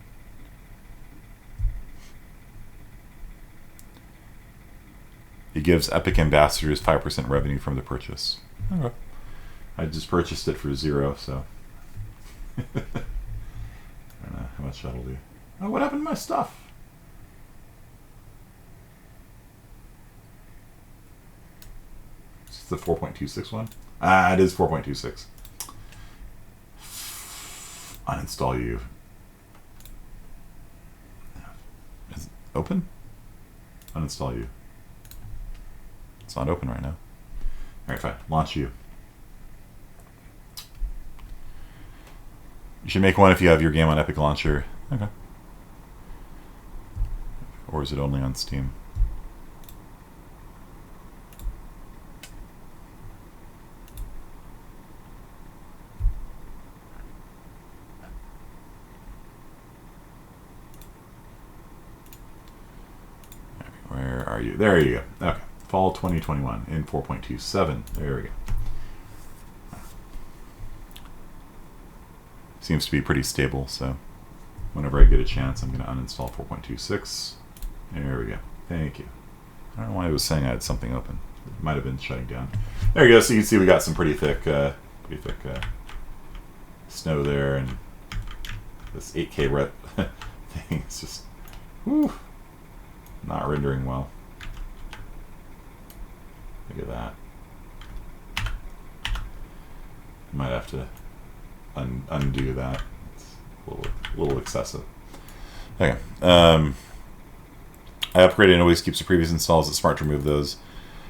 It gives Epic ambassadors 5% revenue from the purchase. Okay. I just purchased it for 0, so I don't know how much that'll do. Oh, what happened to my stuff? Is this the 4.26 one? It is 4.26. Uninstall you. Is it open? Uninstall you. It's not open right now. right, fine. Launch you. You should make one if you have your game on Epic Launcher. Okay. Or is it only on Steam? Where are you? There you go. Okay. Fall 2021 in 4.27. There we go. Seems to be pretty stable, so whenever I get a chance, I'm going to uninstall 4.26. There we go. Thank you. I don't know why it was saying I had something open. It might have been shutting down. There you go. So you can see we got some pretty thick snow there, and this 8K rep thing is just whew, not rendering well. Look at that. Might have to undo that. It's a little excessive. Okay. I upgraded and always keeps the previous installs. It's smart to remove those.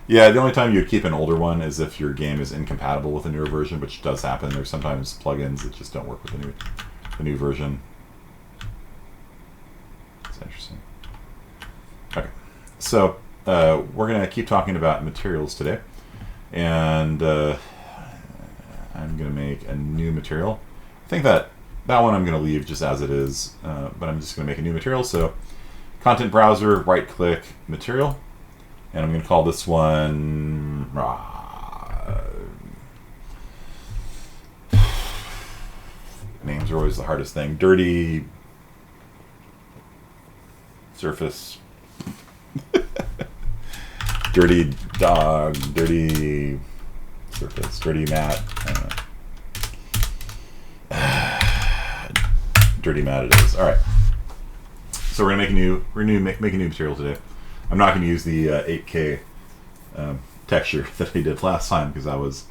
Yeah, the only time you would keep an older one is if your game is incompatible with a newer version, which does happen. There's sometimes plugins that just don't work with the new version. That's interesting. Okay, so we're going to keep talking about materials today, and I'm going to make a new material. I think that one I'm going to leave just as it is, but I'm just going to make a new material. So content browser, right click, material, and I'm going to call this one names are always the hardest thing. Dirty surface. Dirty dog, dirty surface, dirty mat. Dirty mat it is. All right. So we're gonna make a new material today. I'm not gonna use the 8K texture that I did last time because I was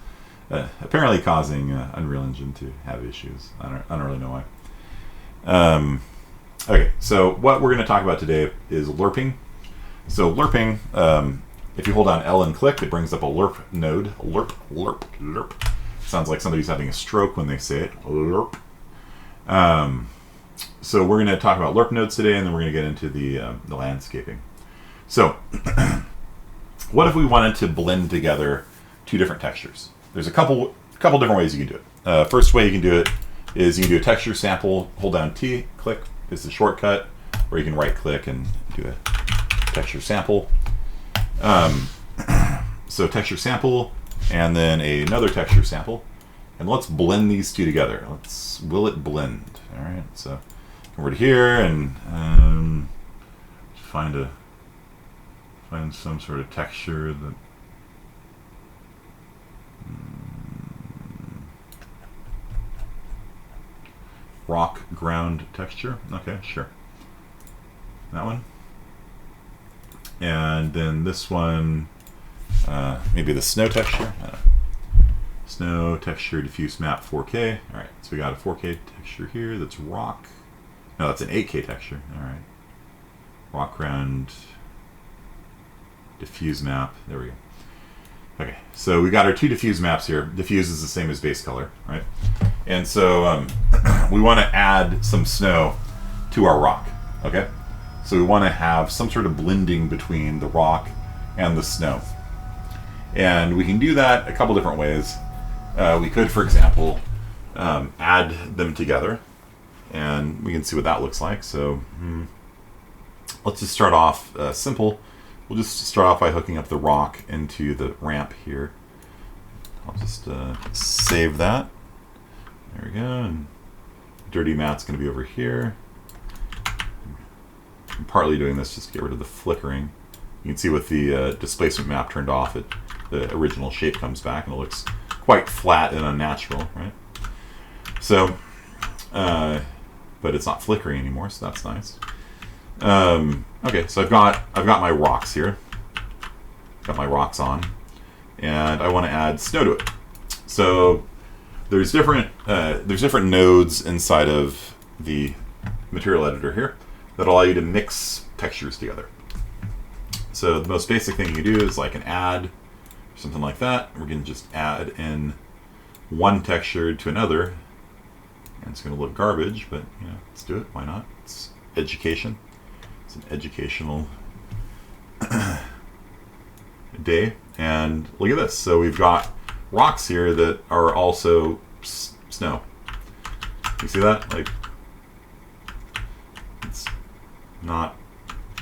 apparently causing Unreal Engine to have issues. I don't really know why. Okay, so what we're gonna talk about today is lerping. So lerping, if you hold on L and click, it brings up a lerp node. Lerp, lerp, lerp. Sounds like somebody's having a stroke when they say it. Lerp. So we're going to talk about lerp nodes today, and then we're going to get into the landscaping. So what if we wanted to blend together two different textures? There's a couple different ways you can do it. First way you can do it is you can do a texture sample, hold down T, click is the shortcut, or you can right click and do a texture sample. So texture sample, and then another texture sample, and let's blend these two together. Will it blend? All right, so come over to here and find some sort of texture that rock ground texture. Okay, sure. That one. And then this one, maybe the snow texture. Snow texture diffuse map 4K. All right, so we got a 4K texture here. That's rock. No, that's an 8K texture. All right, rock ground diffuse map. There we go. Okay, so we got our two diffuse maps here. Diffuse is the same as base color, right? And so we want to add some snow to our rock. Okay, so we want to have some sort of blending between the rock and the snow. And we can do that a couple different ways. We could, for example, add them together, and we can see what that looks like. So let's just start off simple. We'll just start off by hooking up the rock into the ramp here. I'll just save that. There we go. And dirty mat's going to be over here. I'm partly doing this just to get rid of the flickering. You can see with the displacement map turned off, the original shape comes back and it looks quite flat and unnatural, right? So, but it's not flickering anymore, so that's nice. Okay, so I've got my rocks here. Got my rocks on, and I want to add snow to it. So there's different nodes inside of the material editor here that allow you to mix textures together. So the most basic thing you can do is like an add something like that. We're going to just add in one texture to another. And it's going to look garbage, but you know, let's do it. Why not? It's education. It's an educational day. And look at this. So we've got rocks here that are also snow. You see that? Like, it's not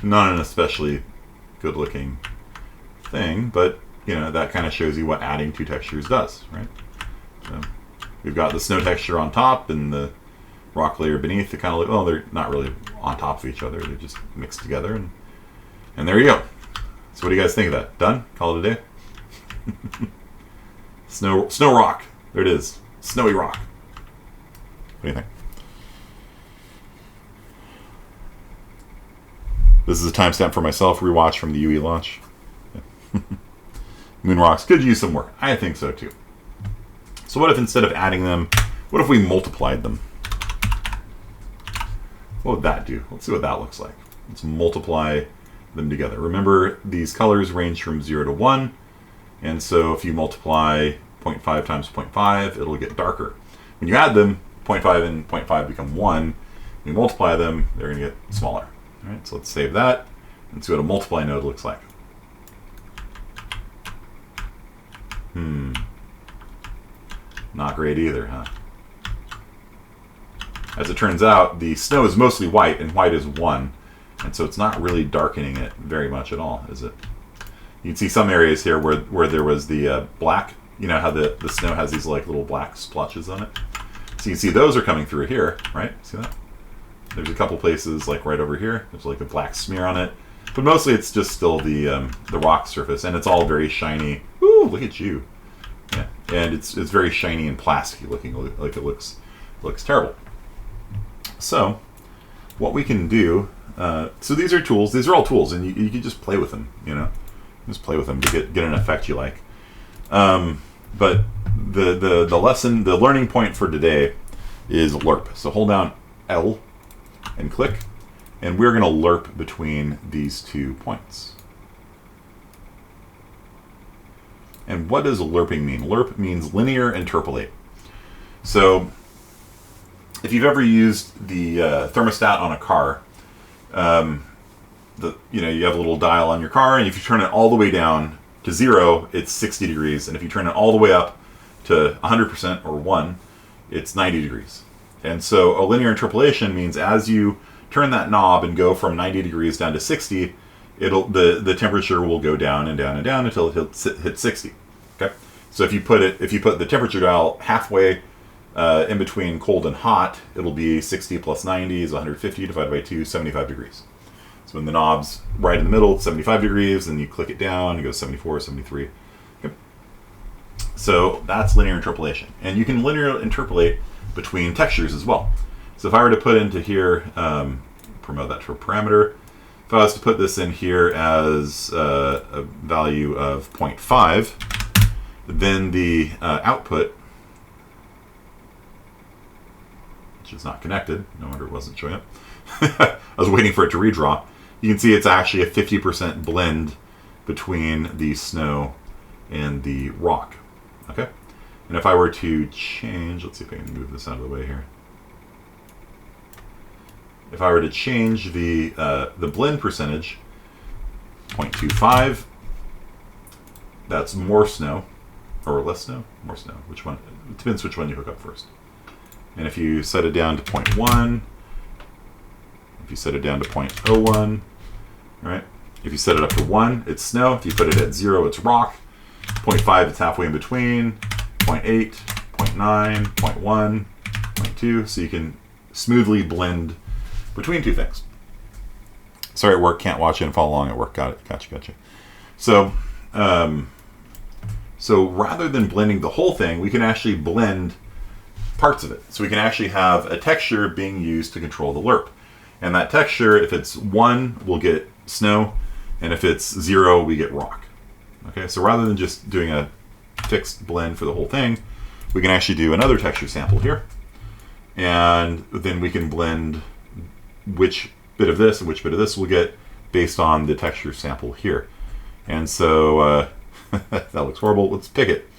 an especially good looking thing, but you know, that kind of shows you what adding two textures does, right? So we've got the snow texture on top and the rock layer beneath. They kind of look, well, they're not really on top of each other. They're just mixed together, and there you go. So what do you guys think of that? Done? Call it a day? Snow rock. There it is. Snowy rock. What do you think? This is a timestamp for myself. Rewatch from the UE launch. Yeah. Moon rocks could use some work. I think so too. So what if instead of adding them, what if we multiplied them? What would that do? Let's see what that looks like. Let's multiply them together. Remember, these colors range from 0 to 1. And so if you multiply 0.5 times 0.5, it'll get darker. When you add them, 0.5 and 0.5 become 1. When you multiply them, they're going to get smaller. All right, so let's save that and see what a multiply node looks like. Not great either, huh? As it turns out, the snow is mostly white, and white is 1. And so it's not really darkening it very much at all, is it? You can see some areas here where there was the black. You know how the snow has these like little black splotches on it? So you can see those are coming through here, right? See that? There's a couple places like right over here. There's like a black smear on it. But mostly it's just still the rock surface, and it's all very shiny. Ooh, look at you. Yeah, and it's very shiny and plasticky looking, like it looks terrible. So what we can do, so these are tools. These are all tools, and you can just play with them. You know, just play with them to get an effect you like. But the lesson, the learning point for today is Lerp. So hold down L and click, and we're going to Lerp between these 2 points. And what does Lerping mean? Lerp means linear interpolate. So if you've ever used the thermostat on a car, you have a little dial on your car, and if you turn it all the way down to 0, it's 60 degrees, and if you turn it all the way up to 100% or 1, it's 90 degrees. And so a linear interpolation means as you turn that knob and go from 90 degrees down to 60, the temperature will go down and down and down until it hits 60. Okay, so if you put the temperature dial halfway in between cold and hot, it'll be 60 plus 90 is 150 divided by 2, 75 degrees. So when the knob's right in the middle, it's 75 degrees, and you click it down, it goes 74, 73. Okay. So that's linear interpolation. And you can linear interpolate between textures as well. So if I were to put into here, promote that to a parameter, if I was to put this in here as a value of 0.5, then the output, which is not connected, no wonder it wasn't showing up. I was waiting for it to redraw. You can see it's actually a 50% blend between the snow and the rock. Okay? And if I were to change, let's see if I can move this out of the way here. If I were to change the blend percentage, 0.25, that's more snow, or less snow? More snow. Which one? It depends which one you hook up first. And if you set it down to 0.1, if you set it down to 0.01, right? If you set it up to 1, it's snow. If you put it at 0, it's rock. 0.5, it's halfway in between. 0.8, 0.9, 0.1, 0.2. So you can smoothly blend between two things. Sorry at work, can't watch it and follow along at work. Got it. Gotcha. So, so rather than blending the whole thing, we can actually blend parts of it. So we can actually have a texture being used to control the Lerp. And that texture, if it's 1, we'll get snow, and if it's 0, we get rock. Okay, so rather than just doing a fixed blend for the whole thing, we can actually do another texture sample here, and then we can blend which bit of this and which bit of this we'll get based on the texture sample here. And so That looks horrible. Let's pick it.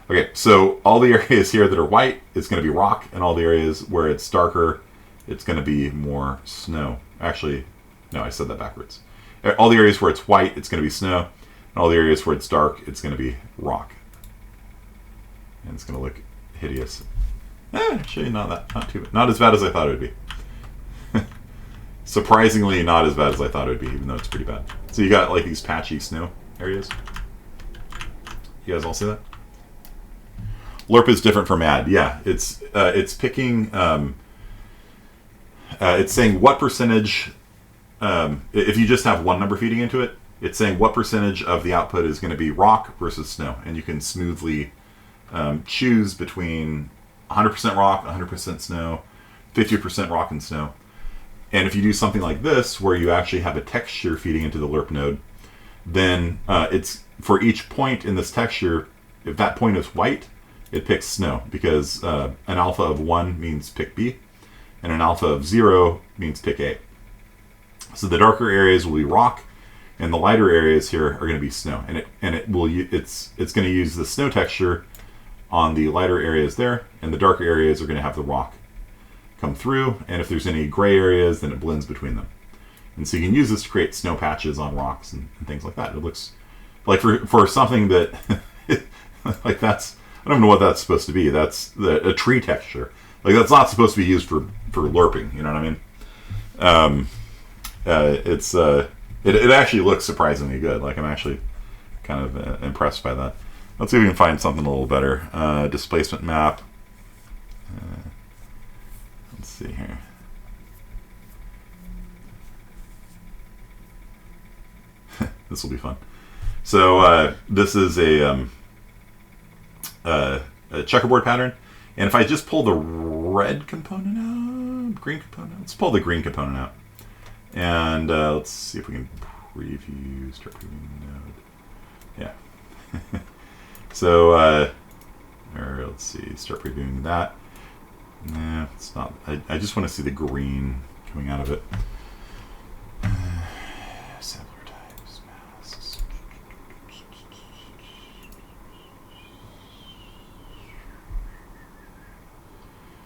Okay, so all the areas here that are white, it's going to be rock, and all the areas where it's darker, it's going to be more snow. Actually, no, I said that backwards. All the areas where it's white, it's going to be snow, and all the areas where it's dark, it's going to be rock. And it's going to look hideous. Actually, not as bad as I thought it would be. Surprisingly, not as bad as I thought it would be, even though it's pretty bad. So you got like these patchy snow areas. You guys all see that? Lerp is different from add. Yeah, it's picking. It's saying what percentage. If you just have one number feeding into it, it's saying what percentage of the output is going to be rock versus snow, and you can smoothly choose between 100% rock, 100% snow, 50% rock and snow. And if you do something like this, where you actually have a texture feeding into the Lerp node, then it's for each point in this texture, if that point is white, it picks snow, because an alpha of 1 means pick B, and an alpha of 0 means pick A. So the darker areas will be rock, and the lighter areas here are going to be snow. And it's going to use the snow texture on the lighter areas there, and the darker areas are going to have the rock come through, and if there's any gray areas, then it blends between them. And so you can use this to create snow patches on rocks and things like that. It looks like for something that like that's, I don't know what that's supposed to be. That's a tree texture. Like that's not supposed to be used for lerping. You know what I mean? It actually looks surprisingly good. Like I'm actually kind of impressed by that. Let's see if we can find something a little better. Displacement map. Let's see here. This will be fun. So this is a checkerboard pattern, and if I just pull the red component out, green component, let's pull the green component out, and let's see if we can preview, start previewing node. Yeah. So, or let's see, start previewing that. Nah, it's not. I just want to see the green coming out of it. Sampler types, masks.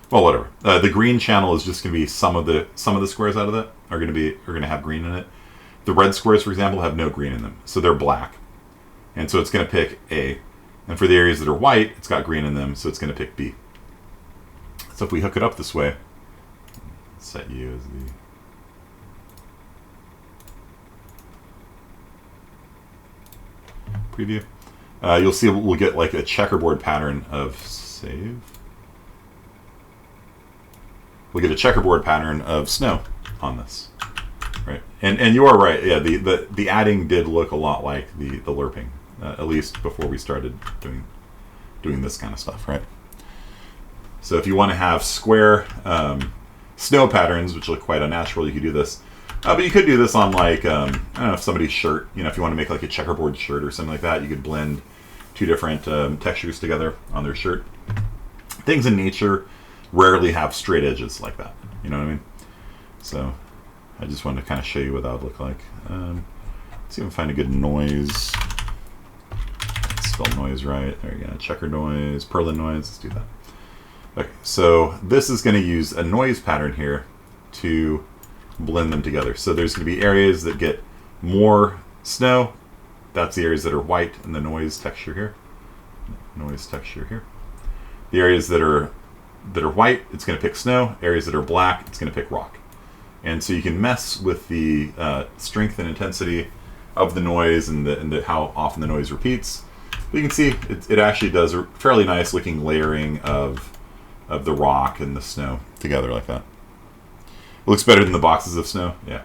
Well, whatever. The green channel is just going to be some of the squares out of that are going to have green in it. The red squares, for example, have no green in them, so they're black, and so it's going to pick A. And for the areas that are white, it's got green in them, so it's going to pick B. So if we hook it up this way, set U as the preview, you'll see we'll get like a checkerboard pattern of save. We'll get a checkerboard pattern of snow on this, right? And you are right. Yeah, the adding did look a lot like the lerping, at least before we started doing this kind of stuff, right? So if you want to have square snow patterns, which look quite unnatural, you could do this. But you could do this on like, I don't know, if somebody's shirt, you know, if you want to make like a checkerboard shirt or something like that, you could blend two different textures together on their shirt. Things in nature rarely have straight edges like that, you know what I mean? So I just wanted to kind of show you what that would look like. Let's see if I can find a good noise. Spell noise right. There you go. Checker noise, Perlin noise. Let's do that. Okay, so this is going to use a noise pattern here to blend them together. So there's going to be areas that get more snow. That's the areas that are white in the noise texture here. Noise texture here. The areas that are white, it's going to pick snow. Areas that are black, it's going to pick rock. And so you can mess with the strength and intensity of the noise and how often the noise repeats. But you can see it actually does a fairly nice looking layering of the rock and the snow together like that. It looks better than the boxes of snow. Yeah.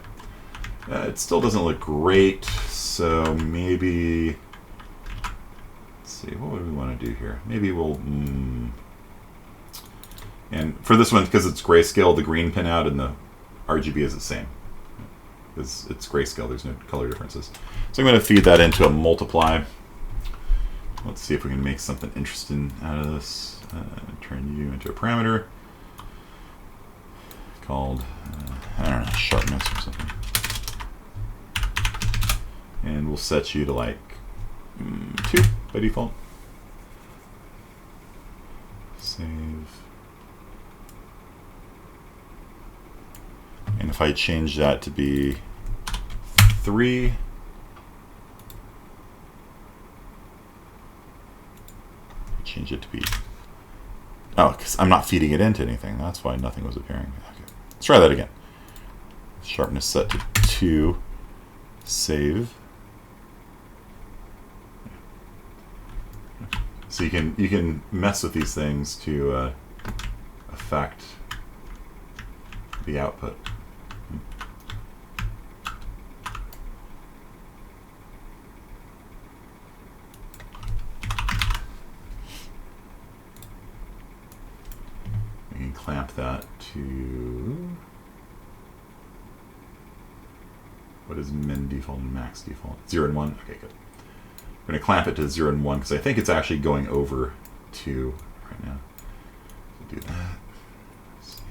It still doesn't look great, so maybe, let's see, what would we want to do here? Maybe we'll, and for this one, because it's grayscale, the green pinout and the RGB is the same. It's grayscale, there's no color differences. So I'm going to feed that into a multiply. Let's see if we can make something interesting out of this. Turn U into a parameter called, I don't know, sharpness or something. And we'll set you to like 2 by default. Save. And if I change that to be 3, change it to be, oh, because I'm not feeding it into anything. That's why nothing was appearing. Okay. Let's try that again. Sharpness set to 2. Save. So you can mess with these things to affect the output. We can clamp that to, what is min default and max default? 0 and 1. Okay, good. We're going to clamp it to 0 and 1 because I think it's actually going over 2 right now. So do that. Save.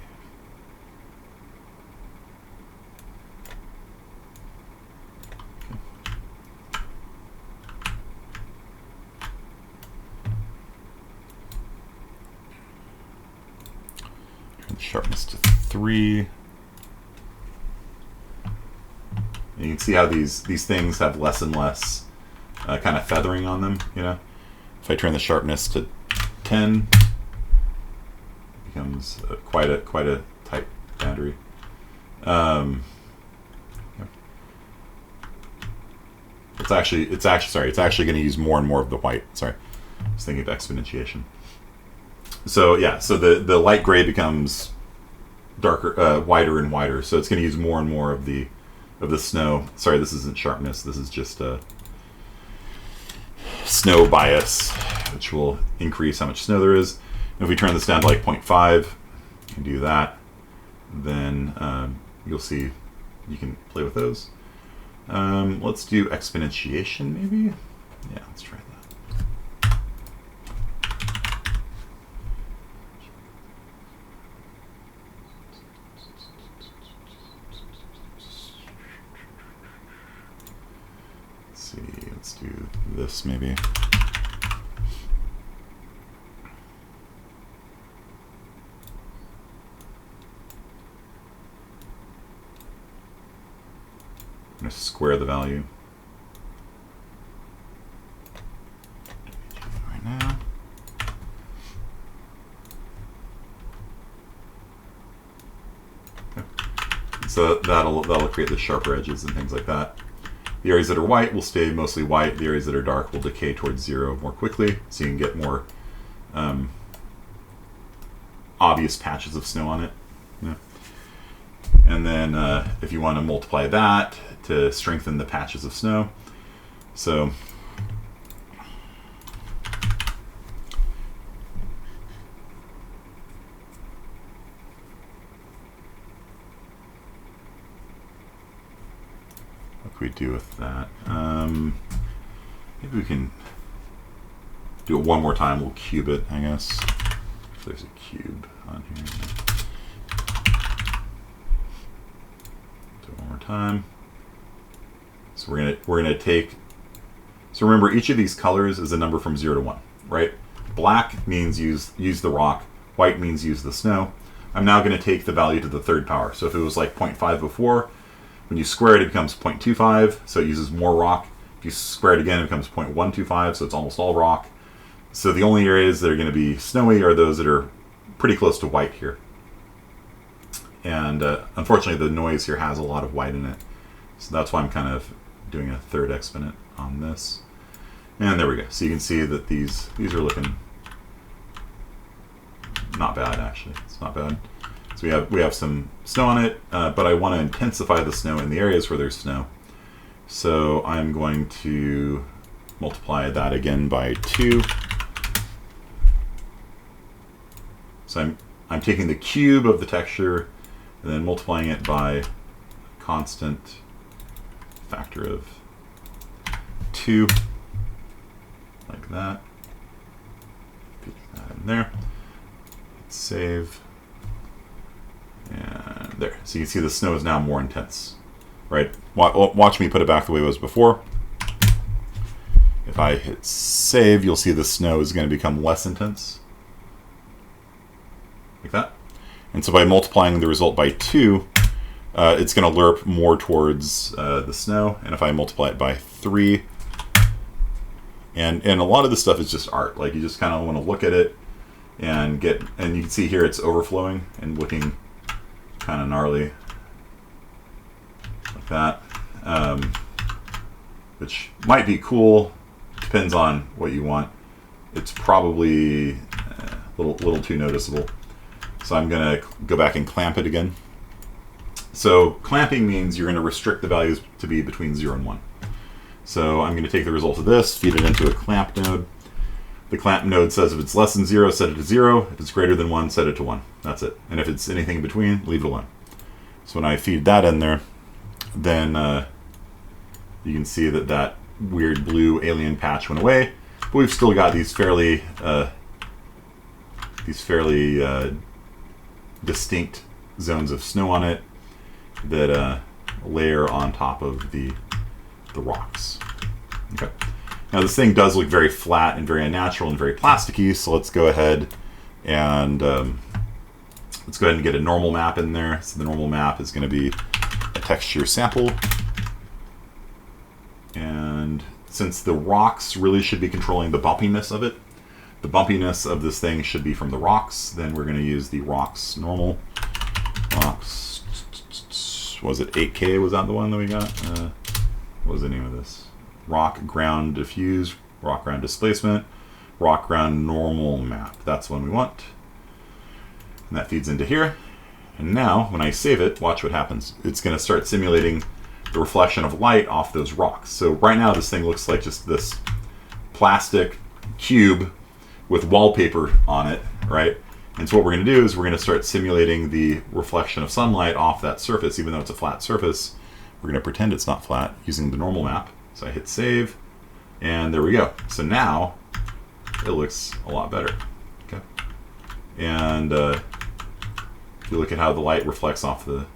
Okay. Turn the sharpness to 3. And you can see how these things have less and less kind of feathering on them, you know. If I turn the sharpness to 10, it becomes quite a tight boundary. Yeah. It's actually going to use more and more of the white. Sorry, I was thinking of exponentiation. So yeah, so the light gray becomes darker, wider and wider. So it's going to use more and more of the snow. Sorry, this isn't sharpness. This is just a snow bias, which will increase how much snow there is. And if we turn this down to like 0.5 and do that, then you'll see you can play with those. Let's do exponentiation, maybe. Yeah, let's try that. Let's do this maybe. I'm going to square the value right now. Okay. So that'll create the sharper edges and things like that. The areas that are white will stay mostly white. The areas that are dark will decay towards 0 more quickly, so you can get more obvious patches of snow on it. Yeah. And then if you want to multiply that to strengthen the patches of snow. So what can we do with that? Maybe we can do it one more time. We'll cube it, I guess. If there's a cube on here. Do it one more time. So we're gonna take. So remember, each of these colors is a number from 0 to 1, right? Black means use the rock. White means use the snow. I'm now going to take the value to the third power. So if it was like 0.5 before, when you square it, it becomes 0.25, so it uses more rock. If you square it again, it becomes 0.125, so it's almost all rock. So the only areas that are going to be snowy are those that are pretty close to white here. And unfortunately, the noise here has a lot of white in it. So that's why I'm kind of doing a third exponent on this. And there we go. So you can see that these are looking not bad, actually. It's not bad. So we have some snow on it, but I want to intensify the snow in the areas where there's snow. So I'm going to multiply that again by 2. So I'm taking the cube of the texture and then multiplying it by a constant factor of 2, like that. Put that in there. Save. And there. So you can see the snow is now more intense, right? Watch me put it back the way it was before. If if I hit save, you'll see the snow is going to become less intense. Like that. And so by multiplying the result by 2, it's going to lerp more towards the snow. And if I multiply it by 3, and a lot of this stuff is just art. Like, you just kind of want to look at it and you can see here it's overflowing and looking kind of gnarly. Like that. Which might be cool. Depends on what you want. It's probably a little too noticeable. So I'm going to go back and clamp it again. So clamping means you're going to restrict the values to be between 0 and 1. So I'm going to take the result of this, feed it into a clamp node. The clamp node says if it's less than 0, set it to 0. If it's greater than 1, set it to 1. That's it. And if it's anything in between, leave it alone. So when I feed that in there, then you can see that weird blue alien patch went away. But we've still got these fairly distinct zones of snow on it that layer on top of the rocks. Okay. Now this thing does look very flat and very unnatural and very plasticky, so let's go ahead and get a normal map in there. So the normal map is going to be a texture sample. And since the rocks really should be controlling the bumpiness of it, the bumpiness of this thing should be from the rocks, then we're going to use the rocks normal. Rocks, was it 8K? Was that the one that we got? What was the name of this? Rock ground diffuse, rock ground displacement, rock ground normal map. That's the one we want. And that feeds into here. And now, when I save it, watch what happens. It's going to start simulating the reflection of light off those rocks. So right now this thing looks like just this plastic cube with wallpaper on it, right? And so what we're going to do is we're going to start simulating the reflection of sunlight off that surface, even though it's a flat surface. We're going to pretend it's not flat using the normal map. So I hit save, and there we go. So now it looks a lot better. Okay. And if you look at how the light reflects off the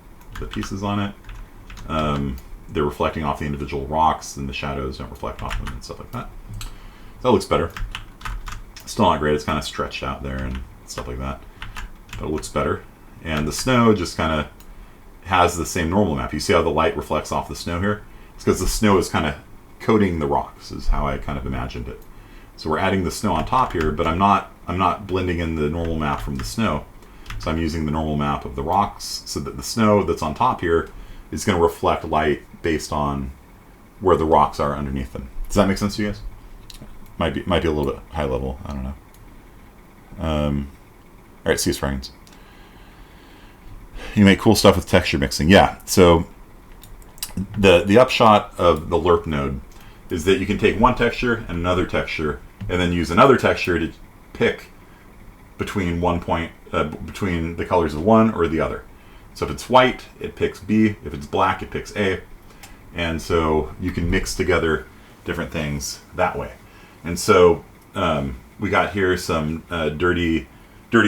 pieces on it, they're reflecting off the individual rocks, and the shadows don't reflect off them and stuff like that. That looks better. Still not great. It's kind of stretched out there and stuff like that, but it looks better. And the snow just kind of has the same normal map. You see how the light reflects off the snow here? It's because the snow is kind of coating the rocks, is how I kind of imagined it. So we're adding the snow on top here, but I'm not blending in the normal map from the snow. So I'm using the normal map of the rocks so that the snow that's on top here is going to reflect light based on where the rocks are underneath them. Does that make sense to you guys? Might be a little bit high level. I don't know. All right, see you, Fragments. You make cool stuff with texture mixing. Yeah. So the upshot of the Lerp node is that you can take one texture and another texture, and then use another texture to pick between between the colors of one or the other. So if it's white, it picks B. If it's black, it picks A. And so you can mix together different things that way. And so we got here some dirty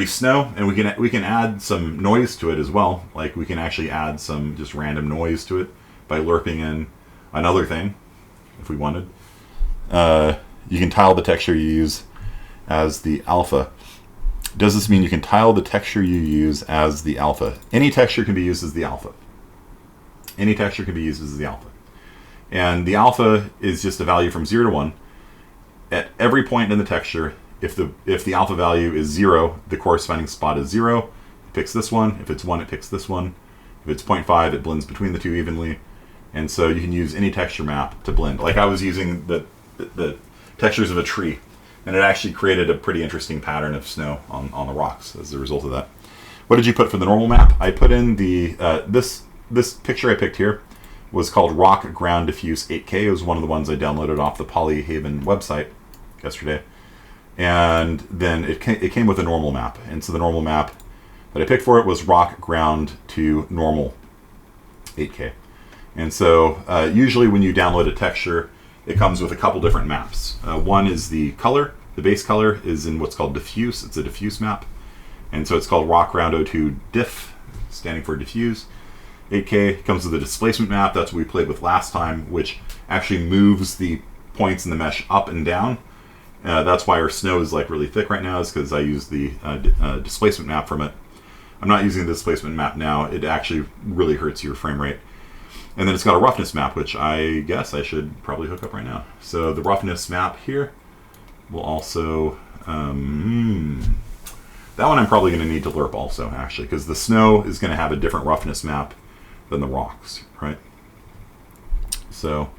snow, and we can add some noise to it as well. Like we can actually add some just random noise to it by lerping in another thing if we wanted. You can tile the texture you use as the alpha. Does this mean you can tile the texture you use as the alpha? Any texture can be used as the alpha. Any texture can be used as the alpha. And the alpha is just a value from 0 to 1. At every point in the texture, if the alpha value is 0, the corresponding spot is 0. It picks this one. If it's 1, it picks this one. If it's 0.5, it blends between the two evenly. And so you can use any texture map to blend. Like I was using the textures of a tree, and it actually created a pretty interesting pattern of snow on the rocks as a result of that. What did you put for the normal map? I put in the this picture I picked here was called Rock Ground Diffuse 8K. It was one of the ones I downloaded off the Polyhaven website yesterday. And then it came with a normal map. And so the normal map that I picked for it was Rock Ground to Normal 8K. And so usually when you download a texture, it comes with a couple different maps. One is the color. The base color is in what's called diffuse. It's a diffuse map. And so it's called Rock Ground 02 Diff, standing for diffuse. 8K comes with a displacement map. That's what we played with last time, which actually moves the points in the mesh up and down. That's why our snow is like really thick right now, is because I use the displacement map from it. I'm not using the displacement map now. It actually really hurts your frame rate. And then it's got a roughness map, which I guess I should probably hook up right now. So the roughness map here will also... that one I'm probably going to need to lerp also, actually, because the snow is going to have a different roughness map than the rocks, right? So,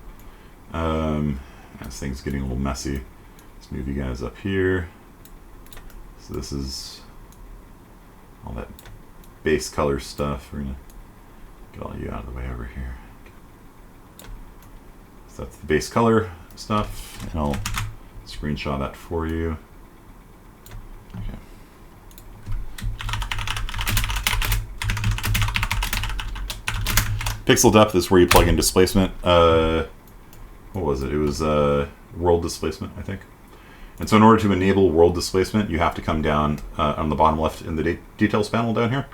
this thing's getting a little messy. Let's move you guys up here. So this is all that base color stuff. We're going to get all you out of the way over here. So that's the base color stuff, and I'll screenshot that for you. Okay. Pixel depth is where you plug in displacement. What was it? It was world displacement, I think. And so in order to enable world displacement, you have to come down on the bottom left in the details panel down here.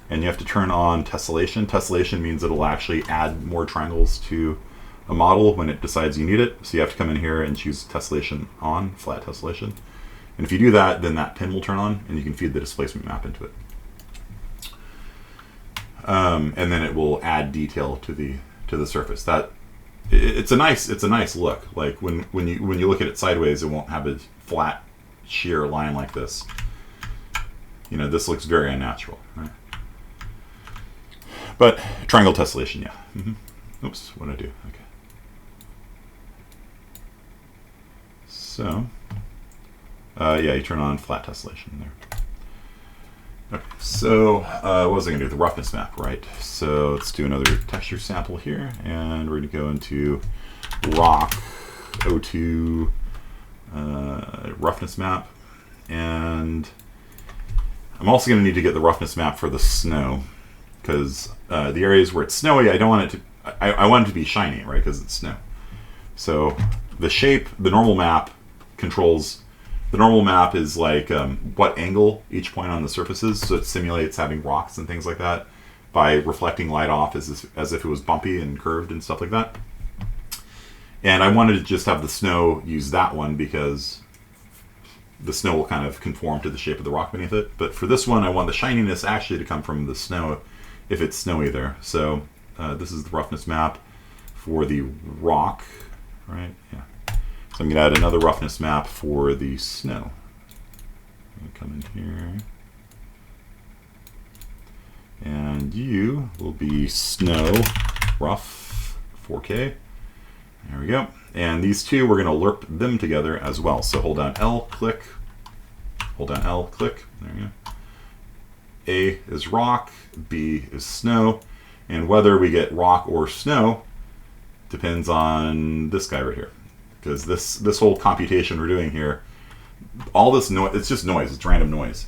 And you have to turn on tessellation. Tessellation means it'll actually add more triangles to a model when it decides you need it. So you have to come in here and choose tessellation on, flat tessellation. And if you do that, then that pin will turn on, and you can feed the displacement map into it. And then it will add detail to the surface. That it's a nice look. Like when you look at it sideways, it won't have a flat, sheer line like this. You know, this looks very unnatural, right? But triangle tessellation, yeah. Oops, what did I do? Okay. So, yeah, you turn on flat tessellation there. Okay, so what was I going to do? The roughness map, right? So let's do another texture sample here, and we're going to go into rock O2 roughness map, and I'm also going to need to get the roughness map for the snow, because the areas where it's snowy, I don't want it to. I want it to be shiny, right? Because it's snow. So the shape, the normal map controls. The normal map is like what angle each point on the surface is, so it simulates having rocks and things like that by reflecting light off as if it was bumpy and curved and stuff like that. And I wanted to just have the snow use that one because the snow will kind of conform to the shape of the rock beneath it. But for this one, I want the shininess actually to come from the snow if it's snowy there. So this is the roughness map for the rock, right? Yeah. So I'm going to add another roughness map for the snow. I'm going to come in here. And you will be snow rough 4K. There we go. And these two, we're going to lerp them together as well. So hold down L, click. Hold down L, click. There you go. A is rock, B is snow. And whether we get rock or snow depends on this guy right here. Because this whole computation we're doing here, all this noise, it's just noise, it's random noise.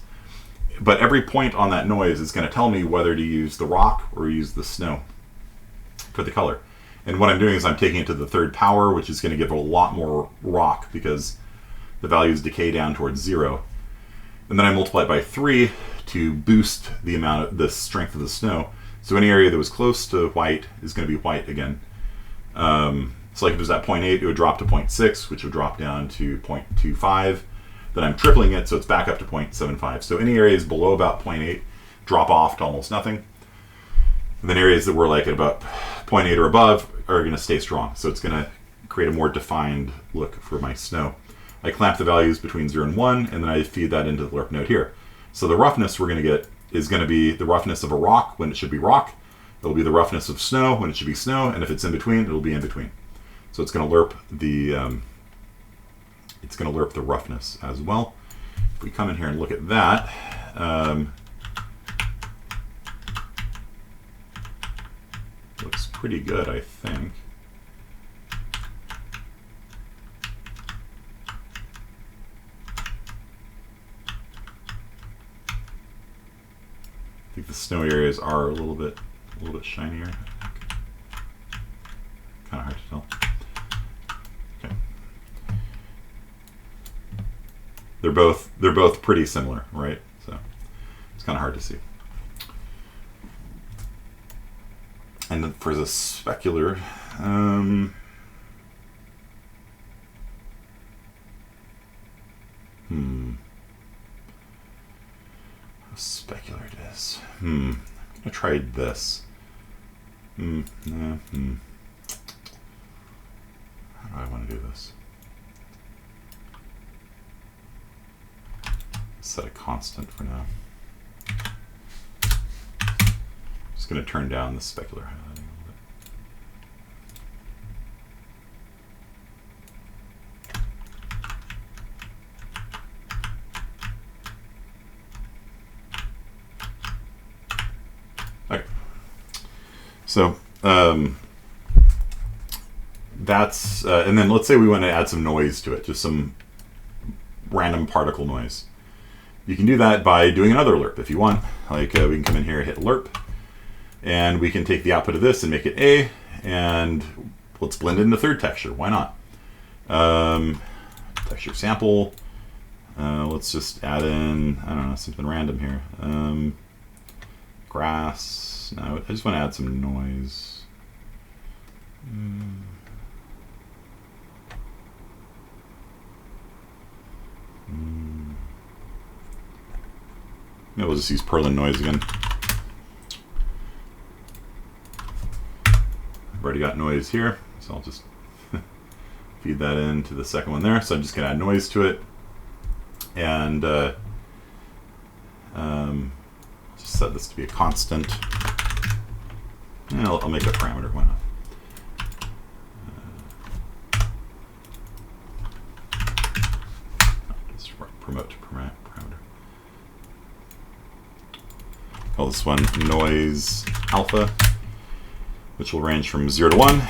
But every point on that noise is going to tell me whether to use the rock or use the snow for the color. And what I'm doing is I'm taking it to the third power, which is going to give a lot more rock because the values decay down towards 0. And then I multiply it by 3 to boost the amount of the strength of the snow. So any area that was close to white is going to be white again. So like if it was at 0.8, it would drop to 0.6, which would drop down to 0.25. Then I'm tripling it, so it's back up to 0.75. So any areas below about 0.8 drop off to almost nothing. And then areas that were like at about 0.8 or above are going to stay strong. So it's going to create a more defined look for my snow. I clamp the values between 0 and 1, and then I feed that into the lerp node here. So the roughness we're going to get is going to be the roughness of a rock when it should be rock. It'll be the roughness of snow when it should be snow, and if it's in between, it'll be in between. So it's going to lerp the roughness as well. If we come in here and look at that, looks pretty good, I think. I think the snow areas are a little bit shinier. Kind of hard to tell. Okay. They're both pretty similar, right? So it's kind of hard to see. And then for the specular, this? I'm gonna try this. How do I want to do this? Set a constant for now. Just gonna turn down the specular highlighting a little bit. Okay. So that's and then let's say we want to add some noise to it, just some random particle noise. You can do that by doing another lerp if you want. Like we can come in here, hit lerp, and we can take the output of this and make it A, and let's blend it into third texture. Why not? Texture sample. Let's just add in, I don't know, something random here. Grass. No, I just want to add some noise. Yeah, we'll just use Perlin noise again. I've already got noise here, so I'll just feed that into the second one there. So I'm just going to add noise to it. And just set this to be a constant. And I'll make a parameter, why not? Just promote to parameter. Call this one noise alpha, which will range from 0 to 1.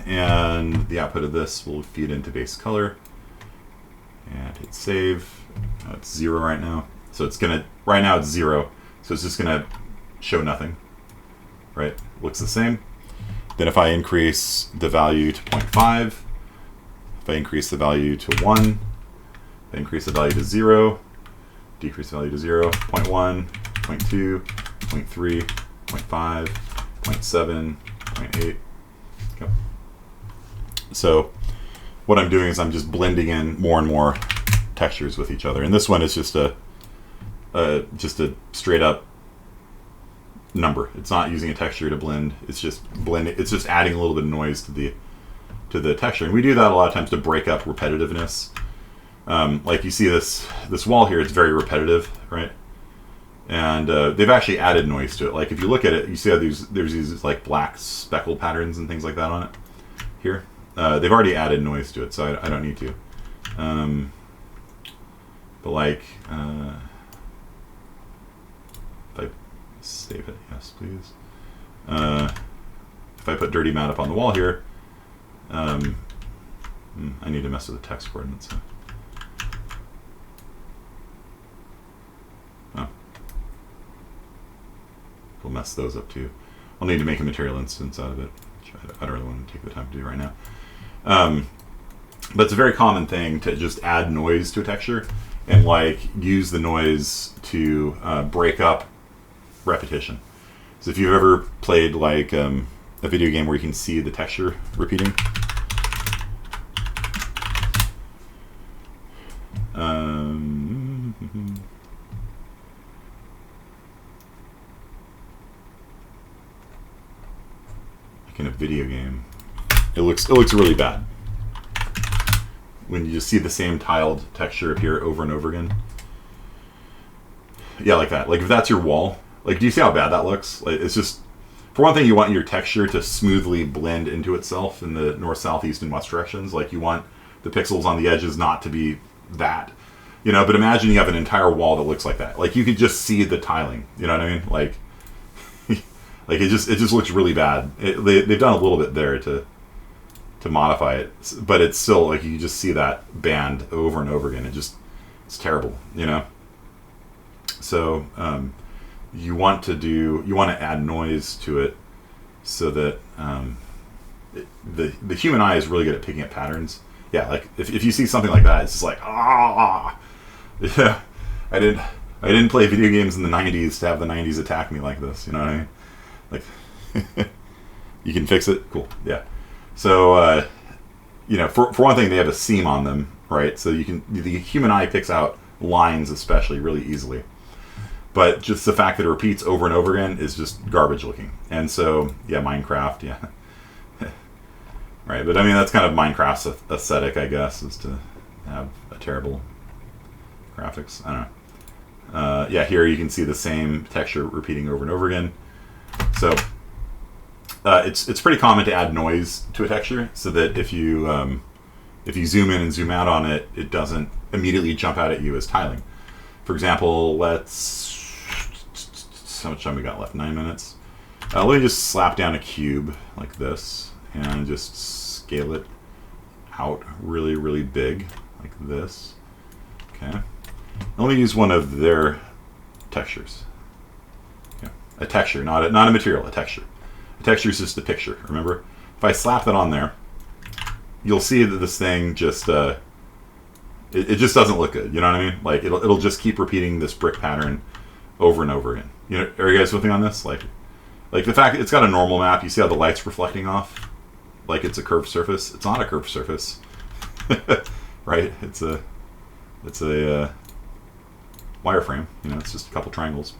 And the output of this will feed into base color. And hit save. It's 0 right now. So it's gonna, right now it's 0. So it's just gonna show nothing. Right? Looks the same. Then if I increase the value to 0.5, if I increase the value to 1, if I increase the value to 0, decrease the value to 0, 0.1, 0.2, 0.3, 0.5, 0.7, 0.8. Okay. So what I'm doing is I'm just blending in more and more textures with each other. And this one is just a straight up number. It's not using a texture to blend. It's just blending. It's just adding a little bit of noise to the texture. And we do that a lot of times to break up repetitiveness. Like you see this wall here, it's very repetitive, right? And they've actually added noise to it. Like if you look at it, you see how there's these like black speckle patterns and things like that on it here. They've already added noise to it, so I don't need to. But like, if I save it, yes please. If I put dirty mat up on the wall here, I need to mess with the text coordinates. So. We'll mess those up too. I'll need to make a material instance out of it, which I don't really want to take the time to do right now. But it's a very common thing to just add noise to a texture and like use the noise to break up repetition. So if you've ever played like a video game where you can see the texture repeating, like in a video game, it looks really bad when you just see the same tiled texture appear over and over again. Yeah, like that. Like if that's your wall, like do you see how bad that looks? Like it's just, for one thing, you want your texture to smoothly blend into itself in the north, south, east, and west directions. Like you want the pixels on the edges not to be that, you know. But imagine you have an entire wall that looks like that. Like you could just see the tiling. You know what I mean? Like, like it just looks really bad. They've done a little bit there to modify it, but it's still like you just see that band over and over again. It's terrible, you know. So you want to add noise to it so that the human eye is really good at picking up patterns. Yeah, like if you see something like that, it's just like yeah. I didn't play video games in the 90s to have the 90s attack me like this. You know what I mean? Like you can fix it. Cool. Yeah. So, you know, for one thing, they have a seam on them, right? So the human eye picks out lines especially really easily. But just the fact that it repeats over and over again is just garbage looking. And so, yeah, Minecraft, yeah. Right, but I mean, that's kind of Minecraft's aesthetic, I guess, is to have a terrible graphics. I don't know. Yeah, here you can see the same texture repeating over and over again. So it's pretty common to add noise to a texture so that if you zoom in and zoom out on it, it doesn't immediately jump out at you as tiling. For example, how much time we got left? 9 minutes. Let me just slap down a cube like this and just scale it out really, really big like this. Okay. Let me use one of their textures. Okay. A texture, not a material, a texture. A texture is just a picture, remember? If I slap that on there, you'll see that this thing just, it just doesn't look good, you know what I mean? Like, it'll just keep repeating this brick pattern over and over again. You know, are you guys with me on this? Like the fact that it's got a normal map, you see how the light's reflecting off? Like it's a curved surface. It's not a curved surface. Right? It's a wireframe. You know, it's just a couple triangles.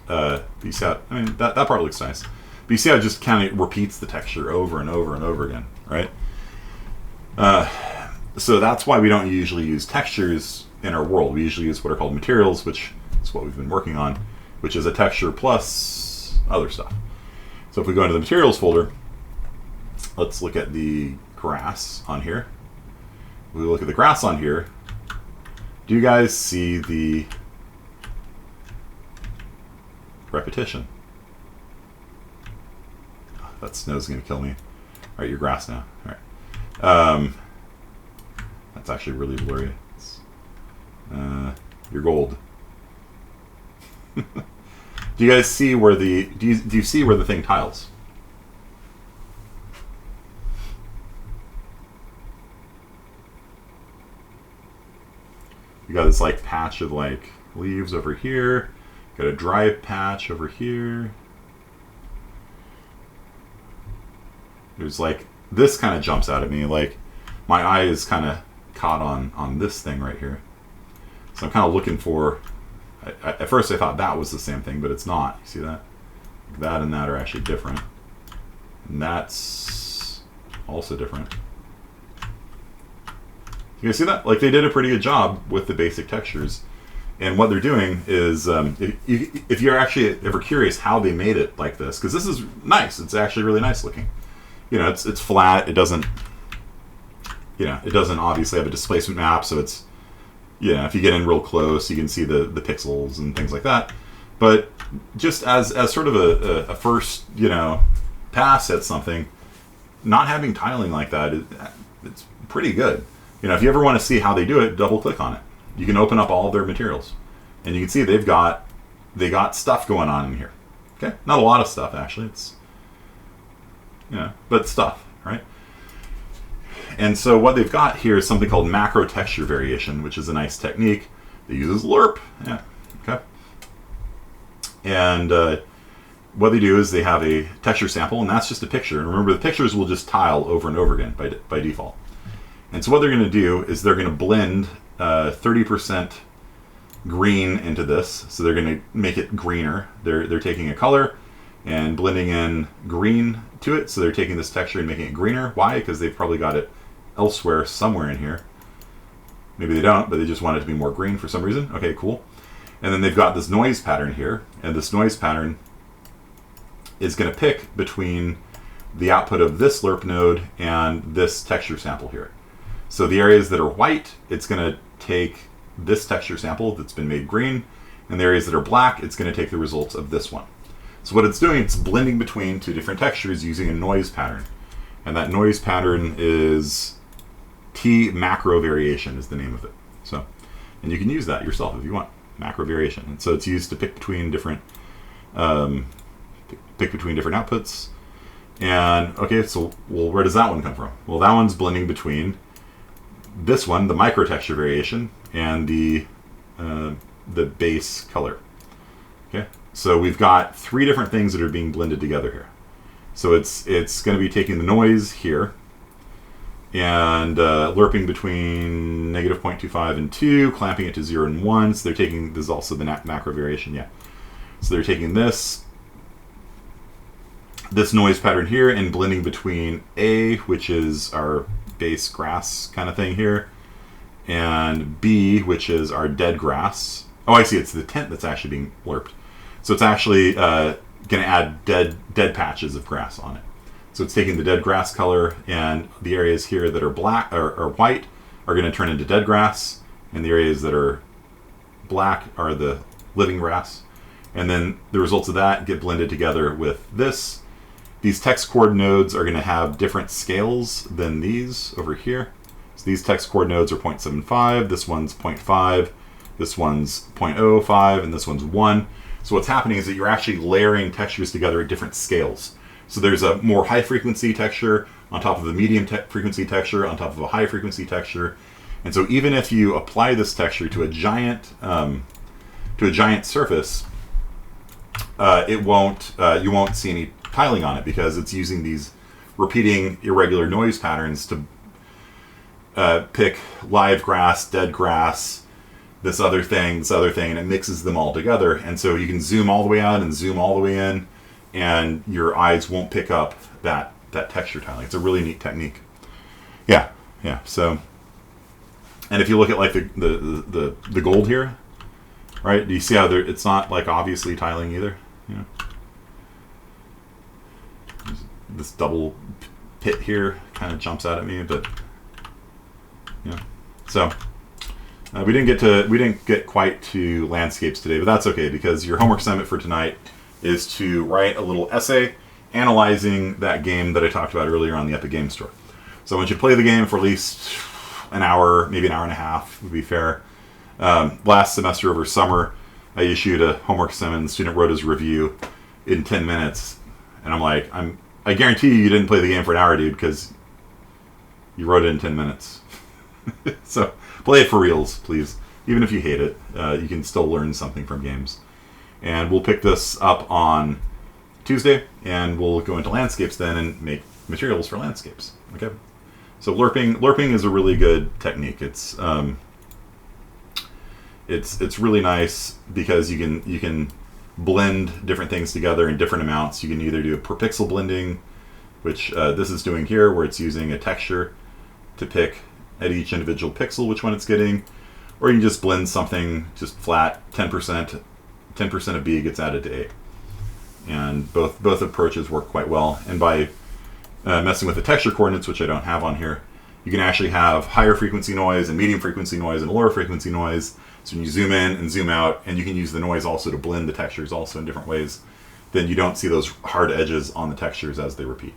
But you see how, I mean, that part looks nice. But you see how it just kind of repeats the texture over and over and over again, right? So that's why we don't usually use textures in our world. We usually use what are called materials, which is what we've been working on, which is a texture plus other stuff. So if we go into the materials folder, let's look at the grass on here. We look at the grass on here. Do you guys see the repetition? Oh, that snow's going to kill me. All right, your grass now. All right. That's actually really blurry. Your gold. Do you guys see where do you see where the thing tiles? You got this like patch of like leaves over here. Got a dry patch over here. There's like this kind of jumps out at me. Like my eye is kind of caught on this thing right here. So I'm kind of looking for. At first I thought that was the same thing, but it's not. You see that? That and that are actually different. And that's also different. You guys see that? Like they did a pretty good job with the basic textures. And what they're doing is, if you're actually ever curious how they made it like this, because this is nice. It's actually really nice looking. You know, it's flat. It doesn't, it doesn't obviously have a displacement map, so it's, if you get in real close, you can see the pixels and things like that. But just as sort of a first, pass at something, not having tiling like that, it's pretty good. If you ever want to see how they do it, double click on it. You can open up all of their materials, and you can see they got stuff going on in here. Okay, not a lot of stuff actually. It's but stuff, right? And so what they've got here is something called macro texture variation, which is a nice technique that uses Lerp. Yeah, okay. And what they do is they have a texture sample, and that's just a picture. And remember, the pictures will just tile over and over again by default. And so what they're going to do is they're going to blend 30% green into this. So they're going to make it greener. They're taking a color and blending in green to it. So they're taking this texture and making it greener. Why? Because they've probably got it elsewhere somewhere in here. Maybe they don't, but they just want it to be more green for some reason. Okay, cool. And then they've got this noise pattern here. And this noise pattern is going to pick between the output of this Lerp node and this texture sample here. So the areas that are white, it's going to take this texture sample that's been made green, and the areas that are black, it's going to take the results of this one. So what it's doing, it's blending between two different textures using a noise pattern. And that noise pattern is T macro variation is the name of it. So, and you can use that yourself if you want, macro variation. And so it's used to pick between different outputs. And okay, so well, where does that one come from? Well, that one's blending between this one, the micro texture variation, and the base color. Okay, so we've got three different things that are being blended together here. So it's going to be taking the noise here and lerping between negative 0.25 and 2, clamping it to 0 and 1. So they're taking, this is also the macro variation, yeah. So they're taking this noise pattern here and blending between A, which is our base grass kind of thing here, and B, which is our dead grass. Oh, I see, it's the tint that's actually being lerped. So it's actually going to add dead patches of grass on it. So it's taking the dead grass color, and the areas here that are black or white are going to turn into dead grass, and the areas that are black are the living grass. And then the results of that get blended together with this. These text chord nodes are going to have different scales than these over here. So these text chord nodes are 0.75, this one's 0.5, this one's 0.05, and this one's 1. So what's happening is that you're actually layering textures together at different scales. So there's a more high frequency texture on top of a medium frequency texture on top of a high frequency texture. And so even if you apply this texture to a giant surface, you won't see any tiling on it because it's using these repeating irregular noise patterns to pick live grass, dead grass, this other thing, and it mixes them all together. And so you can zoom all the way out and zoom all the way in, and your eyes won't pick up that texture tiling. It's a really neat technique. Yeah. So, and if you look at like the gold here, right? Do you see how it's not like obviously tiling either? You know, this double pit here kind of jumps out at me, but yeah. So we didn't get quite to landscapes today, but that's okay because your homework assignment for tonight is to write a little essay analyzing that game that I talked about earlier on the Epic Game Store. So I want you to play the game for at least an hour, maybe an hour and a half would be fair. Last semester over summer, I issued a homework assignment and the student wrote his review in 10 minutes. And I'm like, I guarantee you didn't play the game for an hour, dude, because you wrote it in 10 minutes. So play it for reals, please. Even if you hate it, you can still learn something from games. And we'll pick this up on Tuesday, and we'll go into landscapes then and make materials for landscapes. Okay. So lerping is a really good technique. It's really nice because you can blend different things together in different amounts. You can either do per pixel blending, which this is doing here, where it's using a texture to pick at each individual pixel which one it's getting, or you can just blend something just flat, 10% of B gets added to A. And both approaches work quite well. And by messing with the texture coordinates, which I don't have on here, you can actually have higher frequency noise and medium frequency noise and lower frequency noise. So when you zoom in and zoom out, and you can use the noise also to blend the textures also in different ways, then you don't see those hard edges on the textures as they repeat.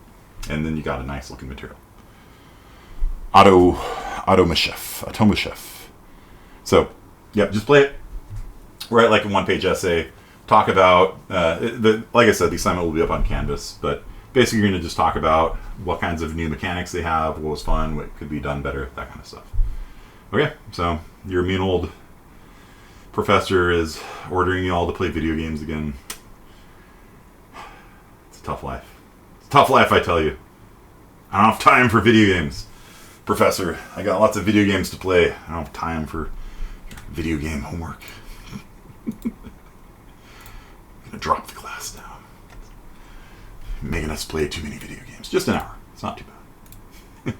And then you got a nice looking material. Automashef. So, yep, just play it. Write like a one-page essay. Talk about, like I said, the assignment will be up on Canvas, but basically you're going to just talk about what kinds of new mechanics they have, what was fun, what could be done better, that kind of stuff. Okay, so your mean old professor is ordering you all to play video games again. It's a tough life. It's a tough life, I tell you. I don't have time for video games. Professor, I got lots of video games to play. I don't have time for video game homework. I'm gonna drop the class now. Making us play too many video games. Just an hour. It's not too bad.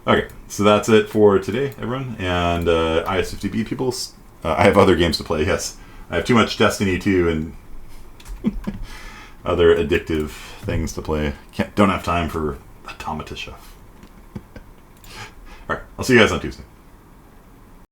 Okay, so that's it for today, everyone. And IS50B people, I have other games to play, yes. I have too much Destiny 2 and other addictive things to play. Don't have time for Automata Chef. Alright, I'll see you guys on Tuesday.